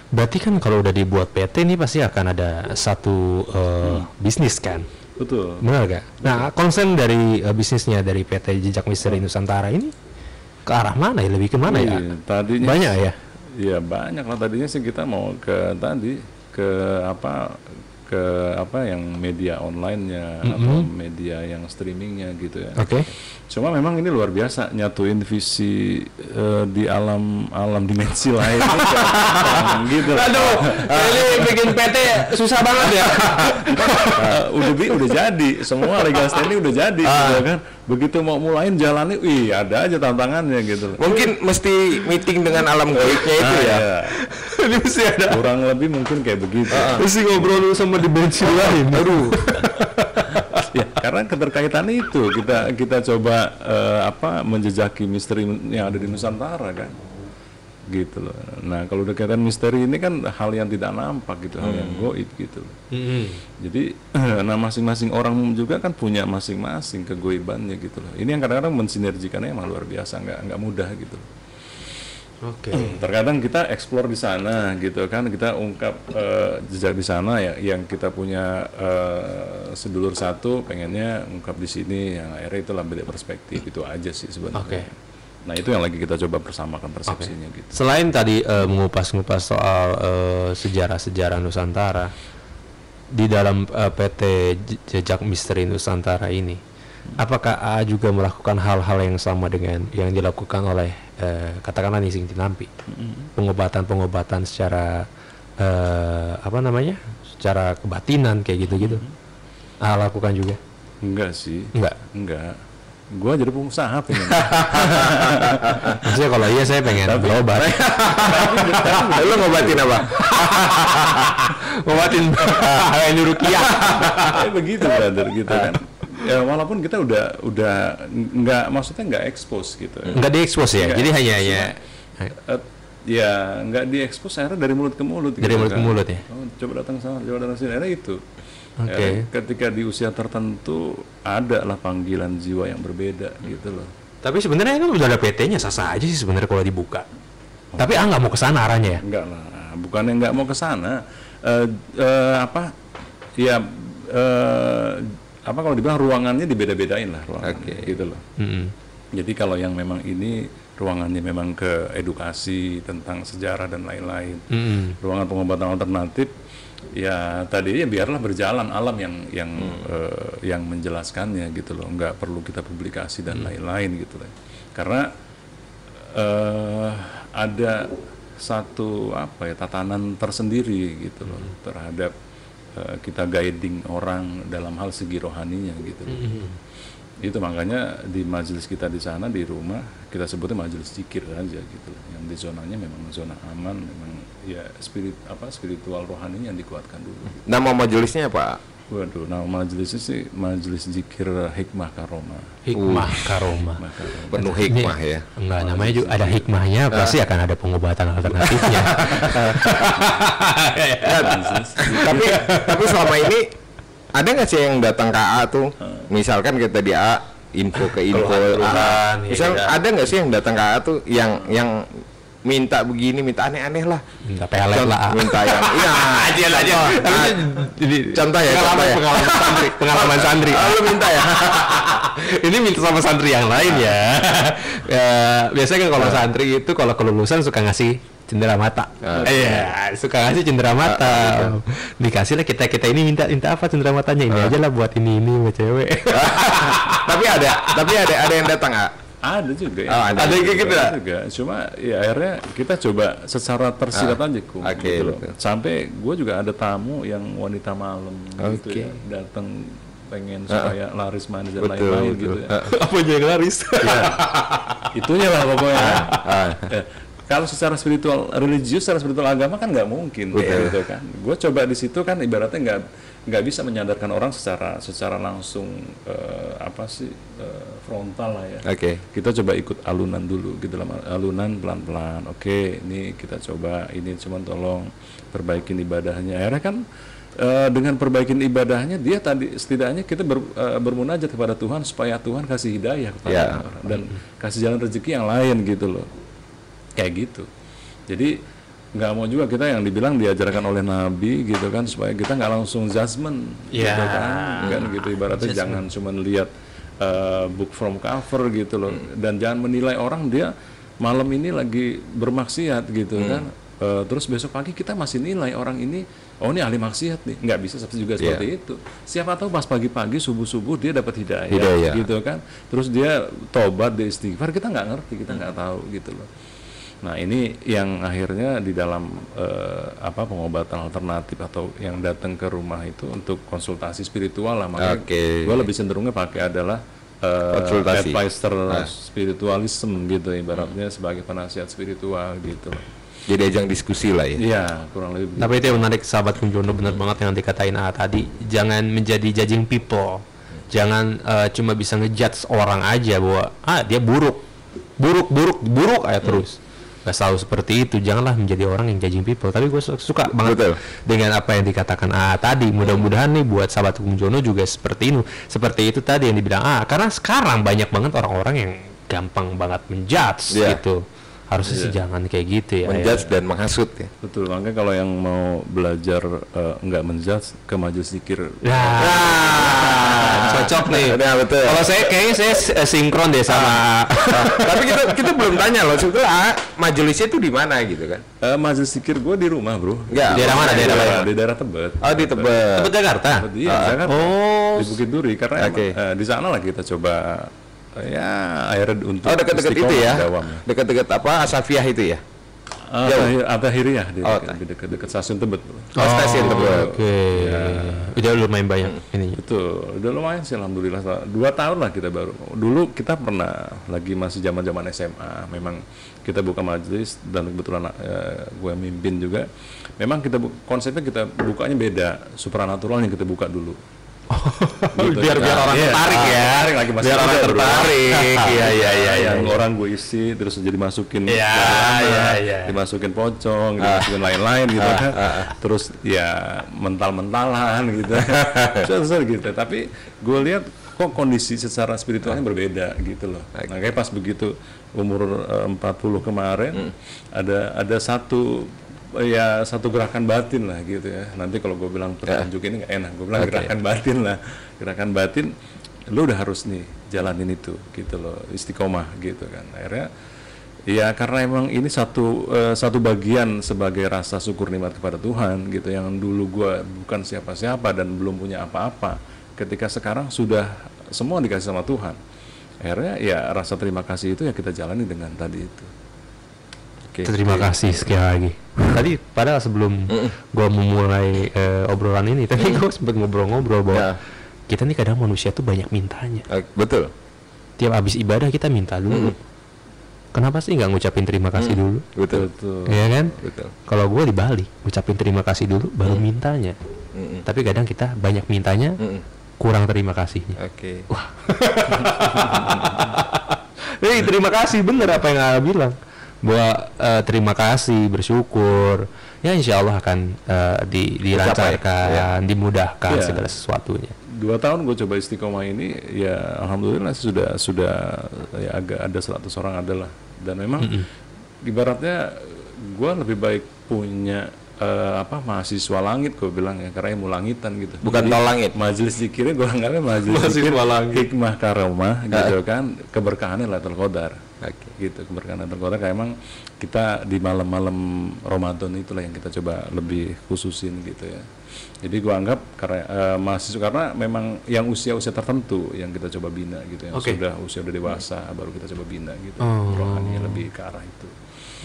Berarti kan kalau udah dibuat PT ini pasti akan ada satu bisnis kan? Betul. Benar gak? Nah, concern dari bisnisnya dari PT Jejak Misteri Nusantara ini ke arah mana ya? Lebih ke mana ya? Tadinya banyak ya? Iya banyak lah, tadinya sih kita mau ke yang media online-nya atau media yang streamingnya gitu ya. Cuma memang ini luar biasa nyatuin visi di alam dimensi lain gitu. Aduh, ini bikin PT susah banget ya. Udah jadi, semua legal standing udah jadi gitu kan. Begitu mau mulain jalannya, ada aja tantangannya gitu. Mungkin mesti meeting dengan alam gaibnya itu ya. Ini mesti ada. Kurang lebih mungkin kayak begitu. Mesti ngobrol dulu sama dimensi lain. Aduh. Ya, karena keterkaitannya itu kita coba menjejaki misteri yang ada di Nusantara kan, gitu loh. Nah kalau udah kaitan misteri ini kan hal yang tidak nampak gitu, hal yang goib gitu loh. Jadi masing-masing orang juga kan punya masing-masing kegoibannya gitu loh. Ini yang kadang-kadang mensinergikannya emang luar biasa, nggak mudah gitu. Terkadang kita explore di sana gitu kan, kita ungkap jejak di sana ya, yang kita punya sedulur satu pengennya ungkap di sini, yang akhirnya itulah beda perspektif, itu aja sih sebenarnya. Nah itu yang lagi kita coba persamakan persepsinya gitu. Selain tadi mengupas soal sejarah-sejarah Nusantara di dalam PT Jejak Misteri Nusantara ini, apakah AA juga melakukan hal-hal yang sama dengan yang dilakukan oleh katakanlah Nising Tinampi, pengobatan secara secara kebatinan kayak gitu-gitu? AA lakukan juga? Enggak sih. Enggak. gue jadi pengusaha pengen. Maksudnya kalau iya saya pengen berobat. Lu ngobatin apa? Ngobatin Nurukia. Begitu brother gitu kan. Ya walaupun kita udah nggak, maksudnya nggak expose gitu. Nggak diekspos ya. Jadi hanya ya nggak diekspos, akhirnya dari mulut ke mulut. Dari gitu mulut kan. ke mulut ya. Oh, coba datang sana, coba datang sini. Akhirnya itu. Oke. Ketika di usia tertentu ada lah panggilan jiwa yang berbeda gitu loh. Tapi sebenarnya itu udah ada PT-nya, sah-sah aja sih sebenarnya kalau dibuka. Tapi nggak mau ke sana arahnya ya? Enggak lah, bukannya nggak mau ke sana. Apa kalau dibilang ruangannya dibeda-bedain lah ruangannya, gitu loh. Jadi kalau yang memang ini ruangannya memang ke edukasi tentang sejarah dan lain-lain. Ruangan pengobatan alternatif ya tadi ya biarlah berjalan alam yang menjelaskannya gitu loh, nggak perlu kita publikasi dan lain-lain gitu loh. Karena ada satu tatanan tersendiri gitu loh terhadap kita guiding orang dalam hal segi rohaninya gitu. Itu makanya di majelis kita di sana di rumah kita sebutnya majelis zikir aja gitu. Yang di zonanya memang zona aman, memang ya spiritual rohaninya yang dikuatkan dulu. Gitu. Nama majelisnya apa? Waduh, nama majelisnya sih Majelis Zikir Hikmah Karomah. Hikmah Karomah. Penuh hikmah ya. Enggak, namanya juga ada hikmahnya, pasti akan ada pengobatan alternatifnya. tapi selama ini ada nggak sih yang datang ke AA tuh? Misalkan kita di AA info ke info AA. Misal ada nggak sih yang datang ke AA tuh yang minta begini, minta aneh-aneh lah. Minta pelet lah. Minta yang aja. Jadi contoh ya, pengalaman santri. Lu minta ya. Ini minta sama santri yang lain ya. Biasanya kan kalau santri itu kalau kelulusan suka ngasih cendera mata. Iya, suka ngasih cendera mata. Dikasih lah kita ini minta apa cendera matanya, ini aja lah buat ini buat cewek. Tapi ada yang datang ada juga ya. Ada yang kayak gitu juga. Cuma ya akhirnya kita coba secara tersirat aja gitu loh. Sampai gue juga ada tamu yang wanita malam gitu ya, datang pengen supaya laris manis dan lain-lain gitu ya. Apa yang laris? Ya, itunya lah pokoknya. Kalau secara spiritual religius, secara spiritual agama kan nggak mungkin gitu kan. Gue coba di situ kan ibaratnya nggak bisa menyadarkan orang secara langsung frontal lah ya. Kita coba ikut alunan dulu gitu lah, alunan pelan-pelan. Ini kita coba ini, cuman tolong perbaikin ibadahnya. Akhirnya kan dengan perbaikin ibadahnya dia tadi setidaknya kita bermunajat kepada Tuhan supaya Tuhan kasih hidayah kepada orang dan kasih jalan rezeki yang lain gitu loh. Kayak gitu. Jadi nggak mau juga kita yang dibilang diajarkan oleh Nabi gitu kan, supaya kita nggak langsung judgment gitu kan gitu ibaratnya jangan cuma lihat book from cover gitu loh, dan jangan menilai orang dia malam ini lagi bermaksiat gitu kan, terus besok pagi kita masih nilai orang ini ini ahli maksiat nih, nggak bisa juga seperti itu. Siapa tahu pas pagi-pagi subuh dia dapat hidayah gitu kan, terus dia tobat, dia istighfar, kita nggak ngerti, kita nggak tahu gitu loh. Nah ini yang akhirnya di dalam pengobatan alternatif atau yang datang ke rumah itu untuk konsultasi spiritual lah, makanya gue lebih cenderungnya pakai adalah advisor spiritualism gitu, ibaratnya sebagai penasihat spiritual gitu. Jadi ajang diskusi lah ya. Iya, kurang lebih. Tapi itu yang menarik sahabat Kunjono, benar banget yang dikatain tadi, jangan menjadi judging people, jangan cuma bisa ngejudge orang aja bahwa dia buruk aja terus. Gak selalu seperti itu, janganlah menjadi orang yang judging people. Tapi gue suka banget dengan apa yang dikatakan tadi. Mudah-mudahan nih buat sahabat Kunjono juga seperti itu tadi yang dibilang karena sekarang banyak banget orang-orang yang gampang banget menjudge gitu. Harusnya sih jangan kayak gitu ya. Menjudge dan menghasut ya. Betul, makanya kalau yang mau belajar nggak menjudge ke majelis zikir. Cocok nih. Betul. Kalau kayaknya saya sinkron deh sama. Tapi kita belum tanya loh, sebetulnya majelisnya itu di mana gitu kan? Majelis zikir gue di rumah bro. Di daerah mana? Di daerah Tebet. Oh di Tebet. Tebet Jakarta. Jakarta. Di Bukit Duri, karena di sana lah kita coba. Ya, akhirnya untuk dekat-dekat itu ya. Dekat-dekat Asafiyah itu ya. At-Tahiriyah di dekat stasiun Tebet. Stasiun Tebet. Oke. Ya. Udah lumayan banyak ini. Betul, udah lumayan sih alhamdulillah. 2 tahun lah kita baru. Dulu kita pernah lagi masih zaman-zaman SMA, memang kita buka majelis dan kebetulan gue mimpin juga. Memang kita konsepnya kita bukanya beda, supranatural yang kita buka dulu. Gitu, biar orang tertarik ya. Lagi masih biar orang tertarik. Yang orang gue isi terus jadi masukin dimasukin pocong, dimasukin lain-lain gitu kan. Terus ya mental-mentalan gitu. Terus gitu. Tapi gue lihat kok kondisi secara spiritualnya berbeda gitu loh. Makanya pas begitu umur 40 kemarin ada satu gerakan batin lah gitu ya. Nanti kalau gue bilang petunjuk ini nggak enak, gue bilang gerakan batin lah. Gerakan batin, lu udah harus nih jalanin itu gitu loh, istiqomah gitu kan. Akhirnya ya karena emang ini satu bagian sebagai rasa syukur nikmat kepada Tuhan gitu, yang dulu gue bukan siapa-siapa dan belum punya apa-apa. Ketika sekarang sudah semua dikasih sama Tuhan, akhirnya ya rasa terima kasih itu ya kita jalani dengan tadi itu. Terima kasih sekali lagi. Tadi padahal sebelum gue memulai obrolan ini, tadi gue sempat ngobrol-ngobrol bahwa kita nih kadang manusia tuh banyak mintanya. Betul. Tiap habis ibadah kita minta dulu. Kenapa sih nggak ngucapin terima kasih dulu? Betul. Iya kan? Betul. Kalau gue dibalik, ngucapin terima kasih dulu, baru mintanya. Tapi kadang kita banyak mintanya, kurang terima kasihnya. Oke. Wah. Terima kasih, bener apa yang Aa bilang. Bahwa terima kasih, bersyukur, ya insya Allah akan dilancarkan, dimudahkan segala sesuatunya. 2 tahun gue coba istiqomah ini, ya alhamdulillah sudah ya agak ada 100 orang adalah, dan memang ibaratnya gue lebih baik punya mahasiswa langit, gue bilang ya, karena ilmu langitan gitu. Bukan tol langit. Majelis zikirnya gue anggapnya majelis zikir hikmah karomah gitu kan, keberkahannya Lailatul Qadar. Gitu, keberkahan Lailatul Qadar, kayak emang kita di malam-malam Ramadan itulah yang kita coba lebih khususin gitu ya. Jadi gue anggap karena mahasiswa, karena memang yang usia tertentu yang kita coba bina gitu, yang usia udah dewasa baru kita coba bina gitu. Rohani lebih ke arah itu.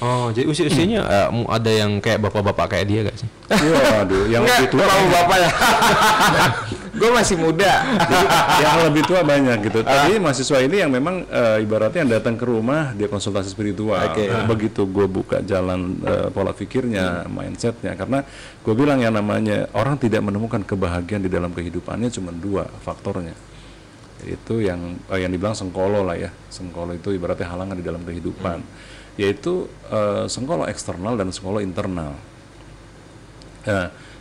Oh, jadi usianya ada yang kayak bapak-bapak kayak dia gak sih? Iya, aduh, yang lebih tua bapak ya. Gue masih muda. Jadi, yang lebih tua banyak gitu. Tapi mahasiswa ini yang memang ibaratnya yang datang ke rumah dia konsultasi spiritual. Begitu gue buka jalan pola pikirnya, mindsetnya, karena gue bilang yang namanya orang tidak menemukan kebahagiaan di dalam kehidupannya cuma 2 faktornya. Itu yang dibilang sengkolo lah ya. Sengkolo itu ibaratnya halangan di dalam kehidupan. Yaitu sengkolo eksternal dan sengkolo internal.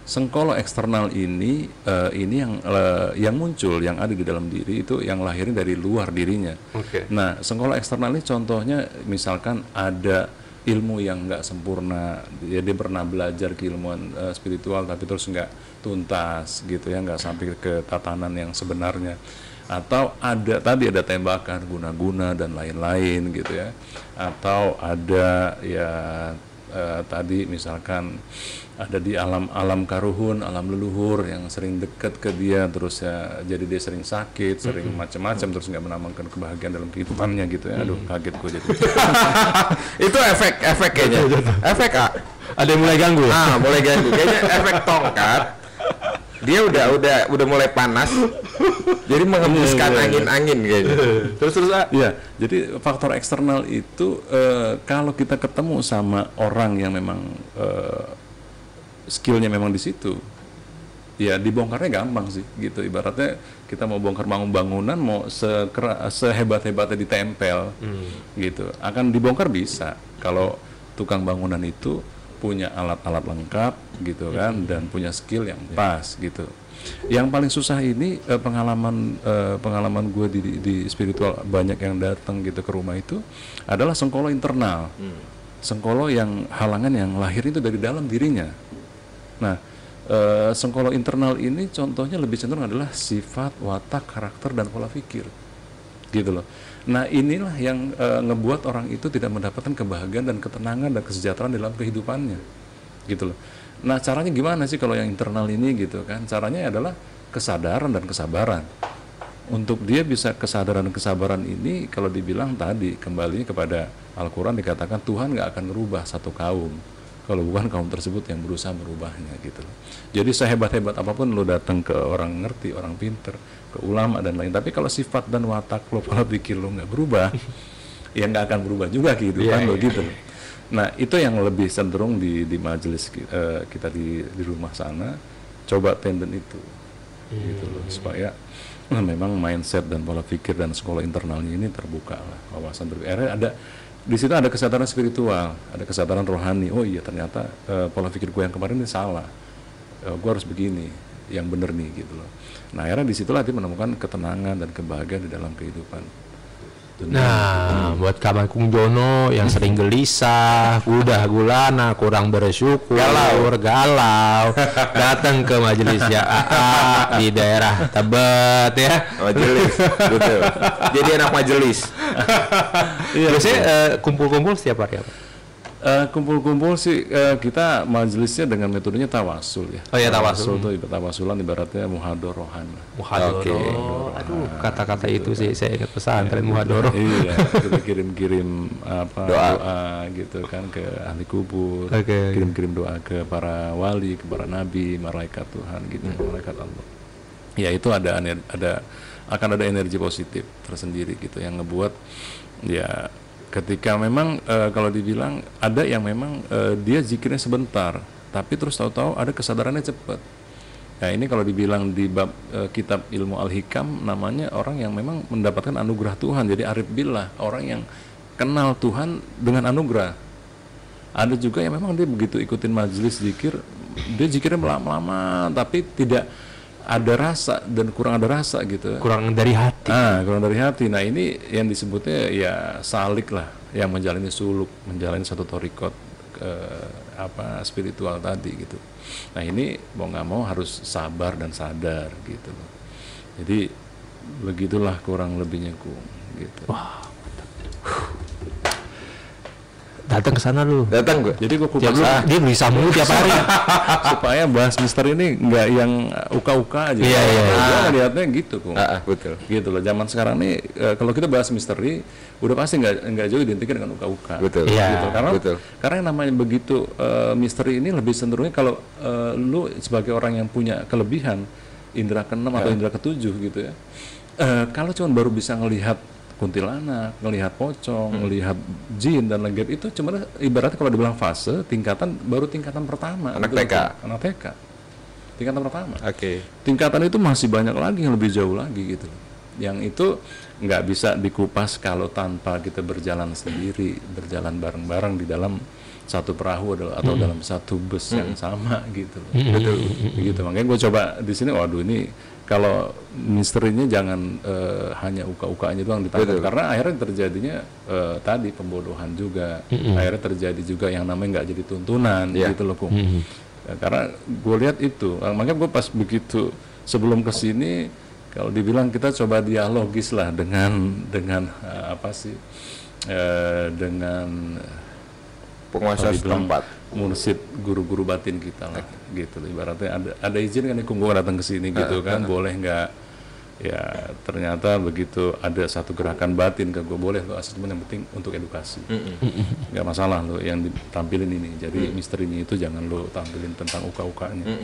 Sengkolo eksternal ini yang muncul, yang ada di dalam diri itu yang lahirin dari luar dirinya. Nah, sengkolo eksternal ini contohnya misalkan ada ilmu yang nggak sempurna, dia pernah belajar keilmuan spiritual tapi terus nggak tuntas gitu ya, nggak sampai ke tatanan yang sebenarnya. Atau ada tembakan guna-guna dan lain-lain gitu ya, atau ada ya tadi misalkan ada di alam karuhun, alam leluhur yang sering dekat ke dia, terus ya jadi dia sering sakit, sering macam-macam, terus nggak menambahkan kebahagiaan dalam kehidupannya gitu ya. Aduh, kaget gue jadi. Itu efek kayaknya. Efek ada yang mulai ganggu ya? Mulai ganggu. Kayaknya efek tongkat. Dia udah mulai panas, jadi menghembuskan angin-angin kayaknya. Terus ya, jadi faktor eksternal itu kalau kita ketemu sama orang yang memang skillnya memang di situ, ya dibongkarnya gampang sih gitu. Ibaratnya kita mau bongkar bangunan mau sehebat-hebatnya ditempel gitu, akan dibongkar bisa kalau tukang bangunan itu punya alat-alat lengkap gitu kan, dan punya skill yang pas gitu. Yang paling susah ini pengalaman gue di spiritual, banyak yang datang gitu ke rumah itu adalah sengkolo internal. Sengkolo yang halangan yang lahir itu dari dalam dirinya. Nah, sengkolo internal ini contohnya lebih cenderung adalah sifat, watak, karakter, dan pola pikir gitu loh. Nah, inilah yang ngebuat orang itu tidak mendapatkan kebahagiaan dan ketenangan dan kesejahteraan dalam kehidupannya gitu loh. Nah, caranya gimana sih kalau yang internal ini gitu kan? Caranya adalah kesadaran dan kesabaran. untuk dia bisa kesabaran ini, kalau dibilang tadi kembali kepada Al-Quran dikatakan Tuhan nggak akan merubah satu kaum kalau bukan kaum tersebut yang berusaha merubahnya gitu. Jadi sehebat-hebat apapun lo datang ke orang ngerti, orang pinter, ke ulama dan lain, tapi kalau sifat dan watak lo, pola pikir lo nggak berubah, ya nggak akan berubah juga kehidupan lo gitu. Nah itu yang lebih cenderung di majelis kita di rumah sana, coba tenden itu, gitu loh, supaya memang mindset dan pola pikir dan sekolah internalnya ini terbuka lah, wawasan berbeda. Ada di situ ada kesadaran spiritual, ada kesadaran rohani. Oh iya ternyata pola pikir gue yang kemarin ini salah, gue harus begini, yang bener nih gitu loh. Nah akhirnya di situlah dia menemukan ketenangan dan kebahagiaan di dalam kehidupan. Nah, buat Kaman Kung Jono yang sering gelisah, gudah gulana, kurang bersyukur, galau, datang ke majelis ya AA di daerah Tebet ya. Majelis, betul. Jadi anak majelis. Biasanya kumpul-kumpul setiap hari apa? Kumpul-kumpul sih kita majelisnya dengan metodenya tawasul ya. Oh ya tawasul. Itu tawasulan ibaratnya muhadorohan. Muhadoroh. Aduh kata-kata itu sih saya ingat pesantren muhadoroh. Iya, kita kirim-kirim doa gitu kan ke ahli kubur. Kirim-kirim doa ke para wali, ke para nabi, malaikat Tuhan gitu, malaikat Allah. Ya itu akan ada energi positif tersendiri gitu yang ngebuat ya. Ketika memang kalau dibilang ada yang memang dia zikirnya sebentar, tapi terus tahu-tahu ada kesadarannya cepat. Nah ini kalau dibilang di bab kitab ilmu Al-Hikam namanya orang yang memang mendapatkan anugerah Tuhan. Jadi arif billah, orang yang kenal Tuhan dengan anugerah. Ada juga yang memang dia begitu ikutin majelis zikir, dia zikirnya lama-lama, tapi tidak ada rasa dan kurang ada rasa gitu. Kurang dari hati. Kurang dari hati. Nah ini yang disebutnya ya salik lah, yang menjalani suluk, menjalani satu torikot spiritual tadi gitu. Nah ini mau nggak mau harus sabar dan sadar gitu. Jadi begitulah kurang lebihnya gitu. Wah, datang ke sana lu. Datang gue. Jadi gue kupas dia berusaha mulu tiap hari supaya bahas misteri ini nggak yang uka-uka aja. Iya. Gue lihatnya gitu kok. Betul. Gitu loh. Zaman sekarang nih kalau kita bahas misteri udah pasti nggak jauh identiknya dengan uka-uka. Betul. Iya. Gitu. Karena yang namanya begitu misteri ini lebih cenderungnya kalau lu sebagai orang yang punya kelebihan indera ke-6 atau indera ke-7 gitu ya. Kalau cuma baru bisa ngelihat kuntilanak, ngelihat pocong, ngelihat jin dan legap itu cuma ibaratnya kalau dibilang fase baru tingkatan pertama. Anak TK. Anak TK. Tingkatan pertama. Oke. Tingkatan itu masih banyak lagi yang lebih jauh lagi gitu. Yang itu nggak bisa dikupas kalau tanpa kita berjalan sendiri, berjalan bareng-bareng di dalam satu perahu atau dalam satu bus yang sama gitu. Betul. Begitu. Makanya gue coba di sini, waduh ini kalau misterinya jangan hanya uka-ukanya doang ditangkap, karena akhirnya terjadinya tadi pembodohan juga, akhirnya terjadi juga yang namanya nggak jadi tuntunan gitu loh Kung. Karena gue lihat itu, makanya gue pas begitu sebelum kesini kalau dibilang kita coba dialogis lah dengan dengan penguasa setempat, mursid guru-guru batin kita lah gitu. Ibaratnya ada izin kan gue datang ke sini gitu kan, boleh nggak? Ya ternyata begitu ada satu gerakan batin ke gue, boleh lo asesmen, yang penting untuk edukasi, nggak masalah lo yang ditampilin ini. Jadi misterinya itu jangan lo tampilin tentang uka-ukanya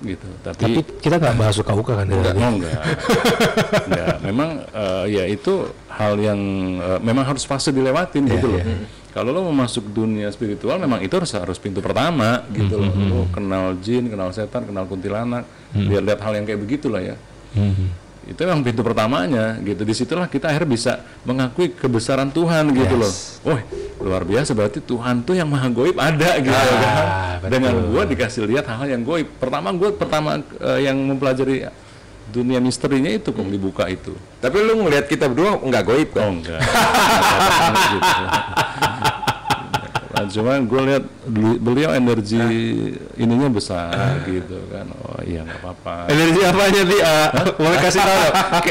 gitu. Tapi kita nggak bahas uka-uka kan? Enggak. Memang ya itu hal yang memang harus fase dilewatin gitu loh. Kalau lo mau masuk dunia spiritual, memang itu harus pintu pertama gitu loh. Lo kenal jin, kenal setan, kenal kuntilanak, lihat hal yang kayak begitulah ya. Itu memang pintu pertamanya gitu. Disitulah kita akhirnya bisa mengakui kebesaran Tuhan gitu loh. Oh luar biasa, berarti Tuhan tuh yang maha goib ada gitu kan. Dengan gue dikasih lihat hal-hal yang goib. Pertama yang mempelajari dunia misterinya itu kok dibuka itu. Tapi lu ngelihat kita berdua nggak goib kan? Oh enggak. Cuma gue lihat beliau energi ininya besar gitu kan. Oh iya nggak apa-apa. Energi apanya nih? Mau kasih tahu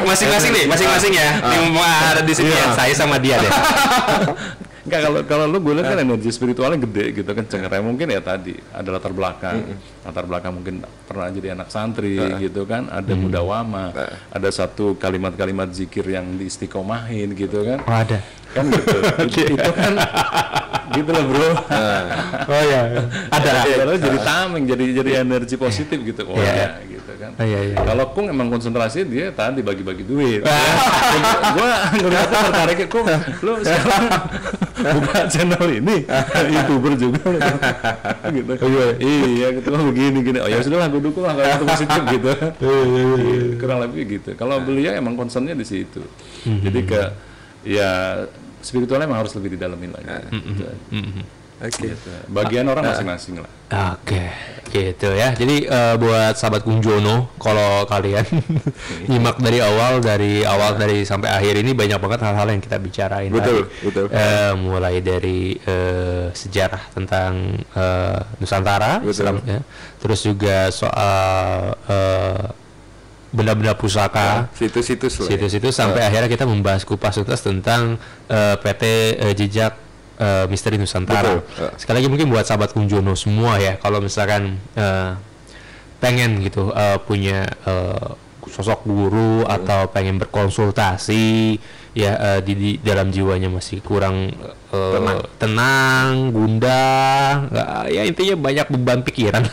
masing-masing nih, masing-masing ya. Yang ada di sini ya, saya sama dia deh. Enggak, kalau lu gue lihat kan energi spiritualnya gede gitu kan, cengernya mungkin ya tadi ada latar belakang mungkin pernah jadi anak santri gitu kan, ada mudawama, ada satu kalimat-kalimat zikir yang diistiqomahin gitu kan. Oh, ada kan gitu. Itu kan gitu lah bro. Oh ya, ada. Jadi tameng, jadi energi positif gitu. Oh ya, gitu kan. Kalau Kung emang konsentrasi dia tadi bagi-bagi duit. Gua ngeliatnya tertarik, Kung, lu sekarang buka channel ini, YouTuber juga gitu. Iya, gitu begini. Oh ya sudah lah, gue dukung lah kalau itu positif gitu. Kurang lebih gitu. Kalau beliau emang concernnya di situ. Jadi ya spiritualnya emang harus lebih didalamin lagi. Oke. Gitu. Bagian orang masing-masing lah. Oke, gitu ya. Jadi buat sahabat Kung Jono, kalau kalian nyimak dari awal sampai akhir ini banyak banget hal-hal yang kita bicarain. Betul. Mulai dari sejarah tentang Nusantara, Islam, ya. Terus juga soal benda-benda pusaka, situs-situs sampai akhirnya kita membahas kupas tuntas tentang PT Jejak Misteri Nusantara. Sekali lagi mungkin buat sahabat Kung Jono semua ya, kalau misalkan pengen gitu punya sosok guru atau pengen berkonsultasi ya, di dalam jiwanya masih kurang tenang, gundah, ya intinya banyak beban pikiran.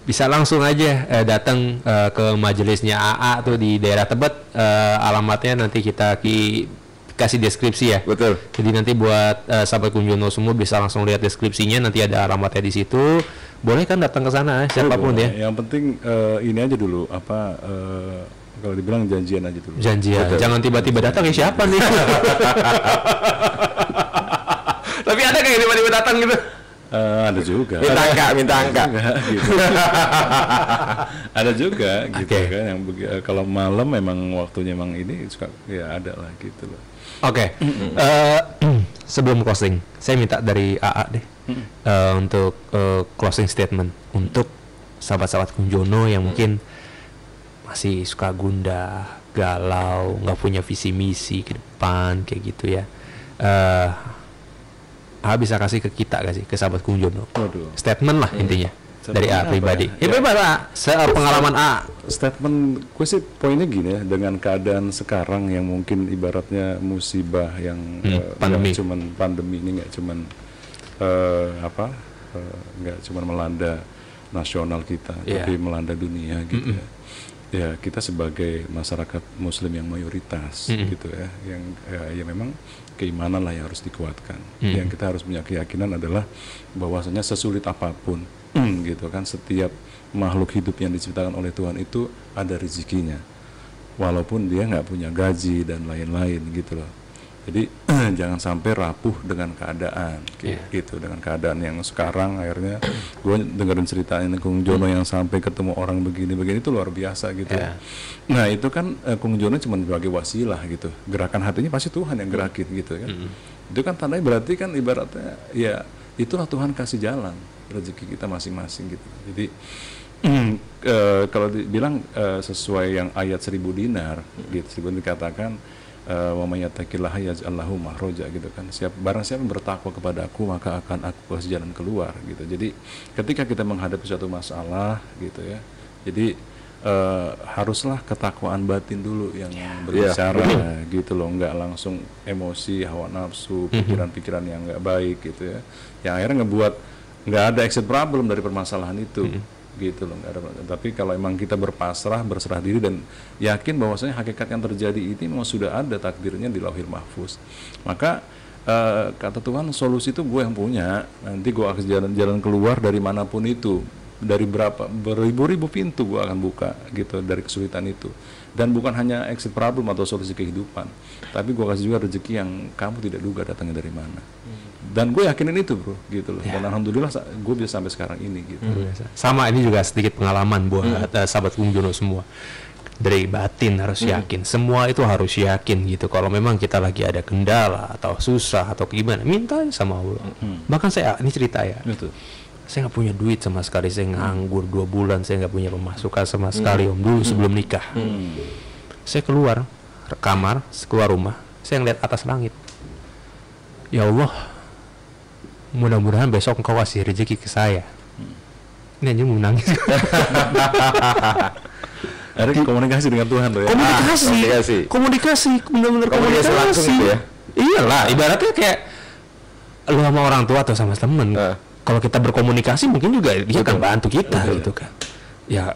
Bisa langsung aja datang ke majelisnya AA tuh di daerah Tebet. Alamatnya nanti kita kasih deskripsi ya. Betul. Jadi nanti buat sahabat Kung Jono semua bisa langsung lihat deskripsinya, nanti ada alamatnya di situ. Boleh kan datang ke sana siapapun ya. Yang penting ini aja dulu kalau dibilang janjian aja dulu. Janjian. Betul. Jangan tiba-tiba datang ya siapa nih. Tapi ada kayak tiba-tiba datang gitu. Ada juga. Minta angka. Gitu. Ada juga gitu kan yang kalau malam memang waktunya memang ini suka ya ada lah gitu loh. Oke. Sebelum closing, saya minta dari AA deh untuk closing statement untuk sahabat-sahabat Kung Jono yang mungkin masih suka gundah, galau, nggak punya visi misi ke depan kayak gitu ya. A bisa kasih ke kita gak sih, ke sahabat Kung Jono? Statement lah intinya dari A pribadi. Ya bebas A, pengalaman A. Statement gue sih poinnya gini ya, dengan keadaan sekarang yang mungkin ibaratnya musibah yang pandemi. Cuman pandemi ini nggak cuman nggak cuman melanda nasional kita, tapi melanda dunia gitu ya. Ya kita sebagai masyarakat Muslim yang mayoritas gitu ya, yang ya memang keimanan lah yang harus dikuatkan. Yang kita harus punya keyakinan adalah bahwasanya sesulit apapun gitu kan, setiap makhluk hidup yang diciptakan oleh Tuhan itu ada rezekinya, walaupun dia nggak punya gaji dan lain-lain gitu loh. Jadi jangan sampai rapuh dengan keadaan gitu, dengan keadaan yang sekarang. Akhirnya gue dengerin ceritanya Kung Jono yang sampai ketemu orang begini-begini itu luar biasa gitu. Nah itu kan Kung Jono cuma sebagai wasilah gitu, gerakan hatinya pasti Tuhan yang gerakin gitu kan. Itu kan tandanya berarti kan ibaratnya ya itulah Tuhan kasih jalan rezeki kita masing-masing gitu. Jadi kalau dibilang sesuai yang ayat 1000 dinar gitu, sebelum dikatakan wa may yattaqillaha yaj'al lahu makhraja gitu kan. Barang siapa yang bertakwa kepada aku maka akan aku kasih jalan keluar gitu. Jadi ketika kita menghadapi suatu masalah gitu ya, jadi haruslah ketakwaan batin dulu yang berbicara gitu loh, nggak langsung emosi, hawa nafsu, pikiran-pikiran yang nggak baik gitu ya, yang akhirnya ngebuat nggak ada exit problem dari permasalahan itu. Gitu loh, nggak ada. Tapi kalau emang kita berpasrah, berserah diri dan yakin bahwasanya hakikat yang terjadi ini memang sudah ada takdirnya di Lauhil Mahfuz, maka kata Tuhan solusi itu gue yang punya, nanti gue akan jalan keluar dari manapun itu, dari beribu-ribu pintu gue akan buka gitu dari kesulitan itu, dan bukan hanya exit problem atau solusi kehidupan, tapi gue kasih juga rezeki yang kamu tidak duga datangnya dari mana. Dan gue yakinin itu bro gitu loh, dan alhamdulillah gue bisa sampai sekarang ini gitu. Sama, ini juga sedikit pengalaman buat sahabat Kung Jono semua. Dari batin harus yakin, semua itu harus yakin gitu. Kalau memang kita lagi ada kendala atau susah atau gimana, minta sama Allah. Bahkan saya ini cerita ya, saya nggak punya duit sama sekali, saya nganggur 2 bulan, saya nggak punya pemasukan sama sekali om dulu sebelum nikah. Saya keluar kamar, keluar rumah, saya ngeliat atas langit, ya Allah, mudah-mudahan besok engkau kasih rezeki ke saya. Ini aja mau nangis. Ada komunikasi dengan Tuhan loh ya. Komunikasi, benar-benar komunikasi. Ya? Iyalah, ibaratnya kayak lu sama orang tua atau sama temen. Kalau kita berkomunikasi mungkin juga dia akan bantu kita gitu kan. Ya,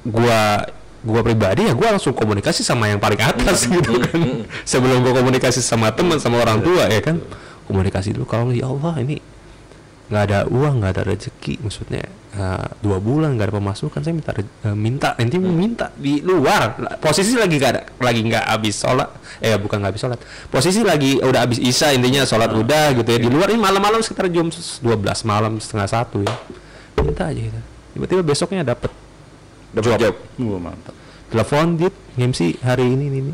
gua pribadi ya gua langsung komunikasi sama yang paling atas gitu kan. Sebelum gua komunikasi sama teman, sama orang tua ya kan. Komunikasi dulu, kalau ya Allah ini nggak ada uang, nggak ada rezeki, maksudnya 2 bulan nggak ada pemasukan, saya minta di luar, posisi lagi nggak habis sholat, bukan nggak habis sholat, posisi lagi udah habis isya, intinya sholat udah gitu ya, di luar ini malam-malam sekitar jam 12 malam, setengah 1 ya, minta aja gitu. Tiba-tiba besoknya dapat job. Mantap. Telepon dit MC hari ini.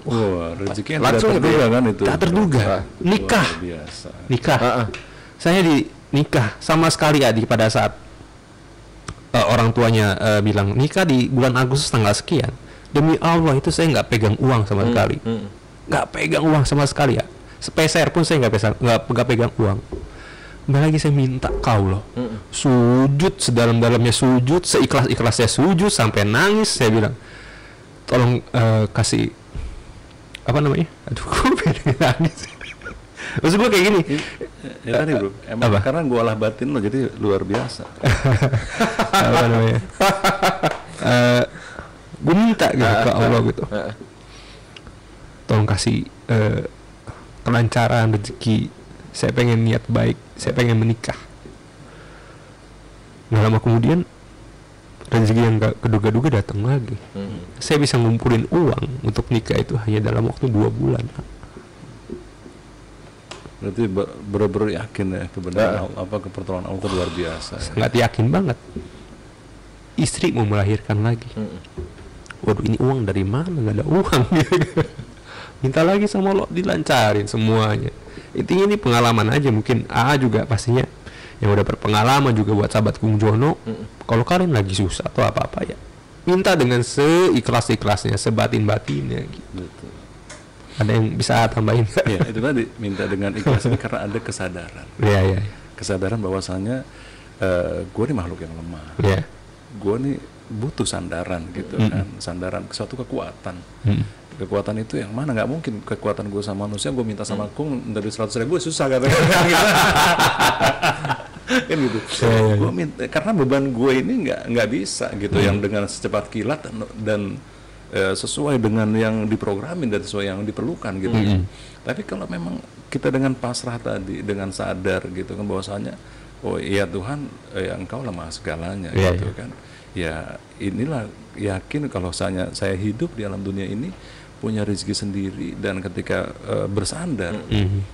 Rezekinya langsung terduga kan itu. Tak terduga. Nikah. Saya nikah sama sekali Adi pada saat orang tuanya bilang nikah di bulan Agustus tanggal sekian. Demi Allah itu saya nggak pegang uang sama sekali. Nggak pegang uang sama sekali ya. Sepeser pun saya nggak pegang uang. Lagi saya minta kau loh, sujud sedalam-dalamnya sujud, seikhlas-ikhlasnya sujud sampai nangis. Saya bilang, tolong kasih apa namanya? Aduh, gue pengen nangis. Maksud gue kayak gini. Ya tadi bro, emang karena gue olah batin lo jadi luar biasa. Apa namanya? Gue minta gitu ke Allah gitu. Tolong kasih kelancaran rezeki. Saya pengen niat baik, saya pengen menikah. Nggak lama kemudian rezeki yang gak keduga-duga datang lagi. Saya bisa ngumpulin uang untuk nikah itu hanya dalam waktu 2 bulan. Berarti bener-bener yakin ya kebenaran pertolongan Allah itu luar biasa. Sangat yakin banget. Istri mau melahirkan lagi. Waduh, ini uang dari mana? Nggak ada uang. Minta lagi sama Allah, dilancarin semuanya. Intinya ini pengalaman aja, mungkin juga pastinya yang udah berpengalaman juga buat sahabat Kung Jono. Kalau kalian lagi susah atau apa-apa ya, minta dengan seikhlas-ikhlasnya, sebatin-batinnya gitu. Betul. Ada yang bisa tambahin? Ya, itu tadi minta dengan ikhlas ini karena ada kesadaran. Iya. Kesadaran bahwasanya gue ini makhluk yang lemah. Iya. Gue ini butuh sandaran gitu kan, sandaran suatu kekuatan. Kekuatan itu yang mana, nggak mungkin kekuatan gue sama manusia gue minta sama Kung dari 100.000 susah katanya. Kan gitu. Gue minta karena beban gue ini nggak bisa gitu yang dengan secepat kilat dan sesuai dengan yang diprogramin dan sesuai yang diperlukan gitu. Tapi kalau memang kita dengan pasrah tadi, dengan sadar gitu kan bahwasanya oh iya Tuhan Engkau lemah segalanya gitu kan. Ya inilah yakin kalau saya hidup di alam dunia ini punya rezeki sendiri, dan ketika bersandar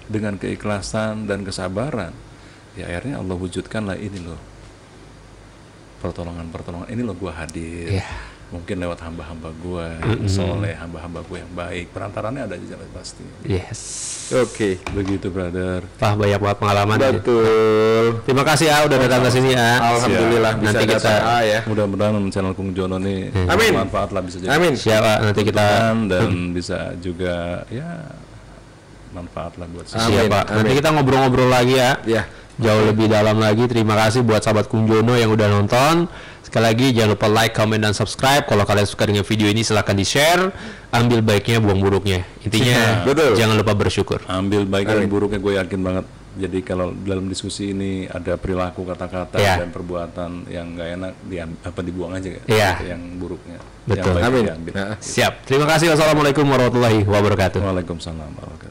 dengan keikhlasan dan kesabaran, ya akhirnya Allah wujudkanlah ini loh pertolongan ini loh, gua hadir. Mungkin lewat hamba-hamba gue soleh, hamba-hamba gue yang baik, perantaranya ada di jalan pasti. Oke. Begitu brother. Banyak banget pengalaman. Betul. Terima kasih ya udah datang ke sini ya. Alhamdulillah bisa nanti kita ya. Mudah-mudahan channel Kung Jono nih manfaat lah bisa jadi. Amin. Siapa nanti kita dan bisa juga ya manfaat lah buat siapa. Nanti kita ngobrol-ngobrol lagi ya. Jauh lebih dalam lagi. Terima kasih buat sahabat Kung Jono yang udah nonton. Sekali lagi jangan lupa like, comment, dan subscribe. Kalau kalian suka dengan video ini silahkan di-share. Ambil baiknya, buang buruknya. Intinya jangan lupa bersyukur. Ambil baik dan buruknya, gue yakin banget. Jadi kalau dalam diskusi ini ada perilaku, kata-kata dan perbuatan yang nggak enak, dibuang aja yang buruknya. Betul. Yang Amin. Diambil. Siap. Terima kasih. Wassalamualaikum warahmatullahi wabarakatuh. Waalaikumsalam warahmatullahi wabarakatuh.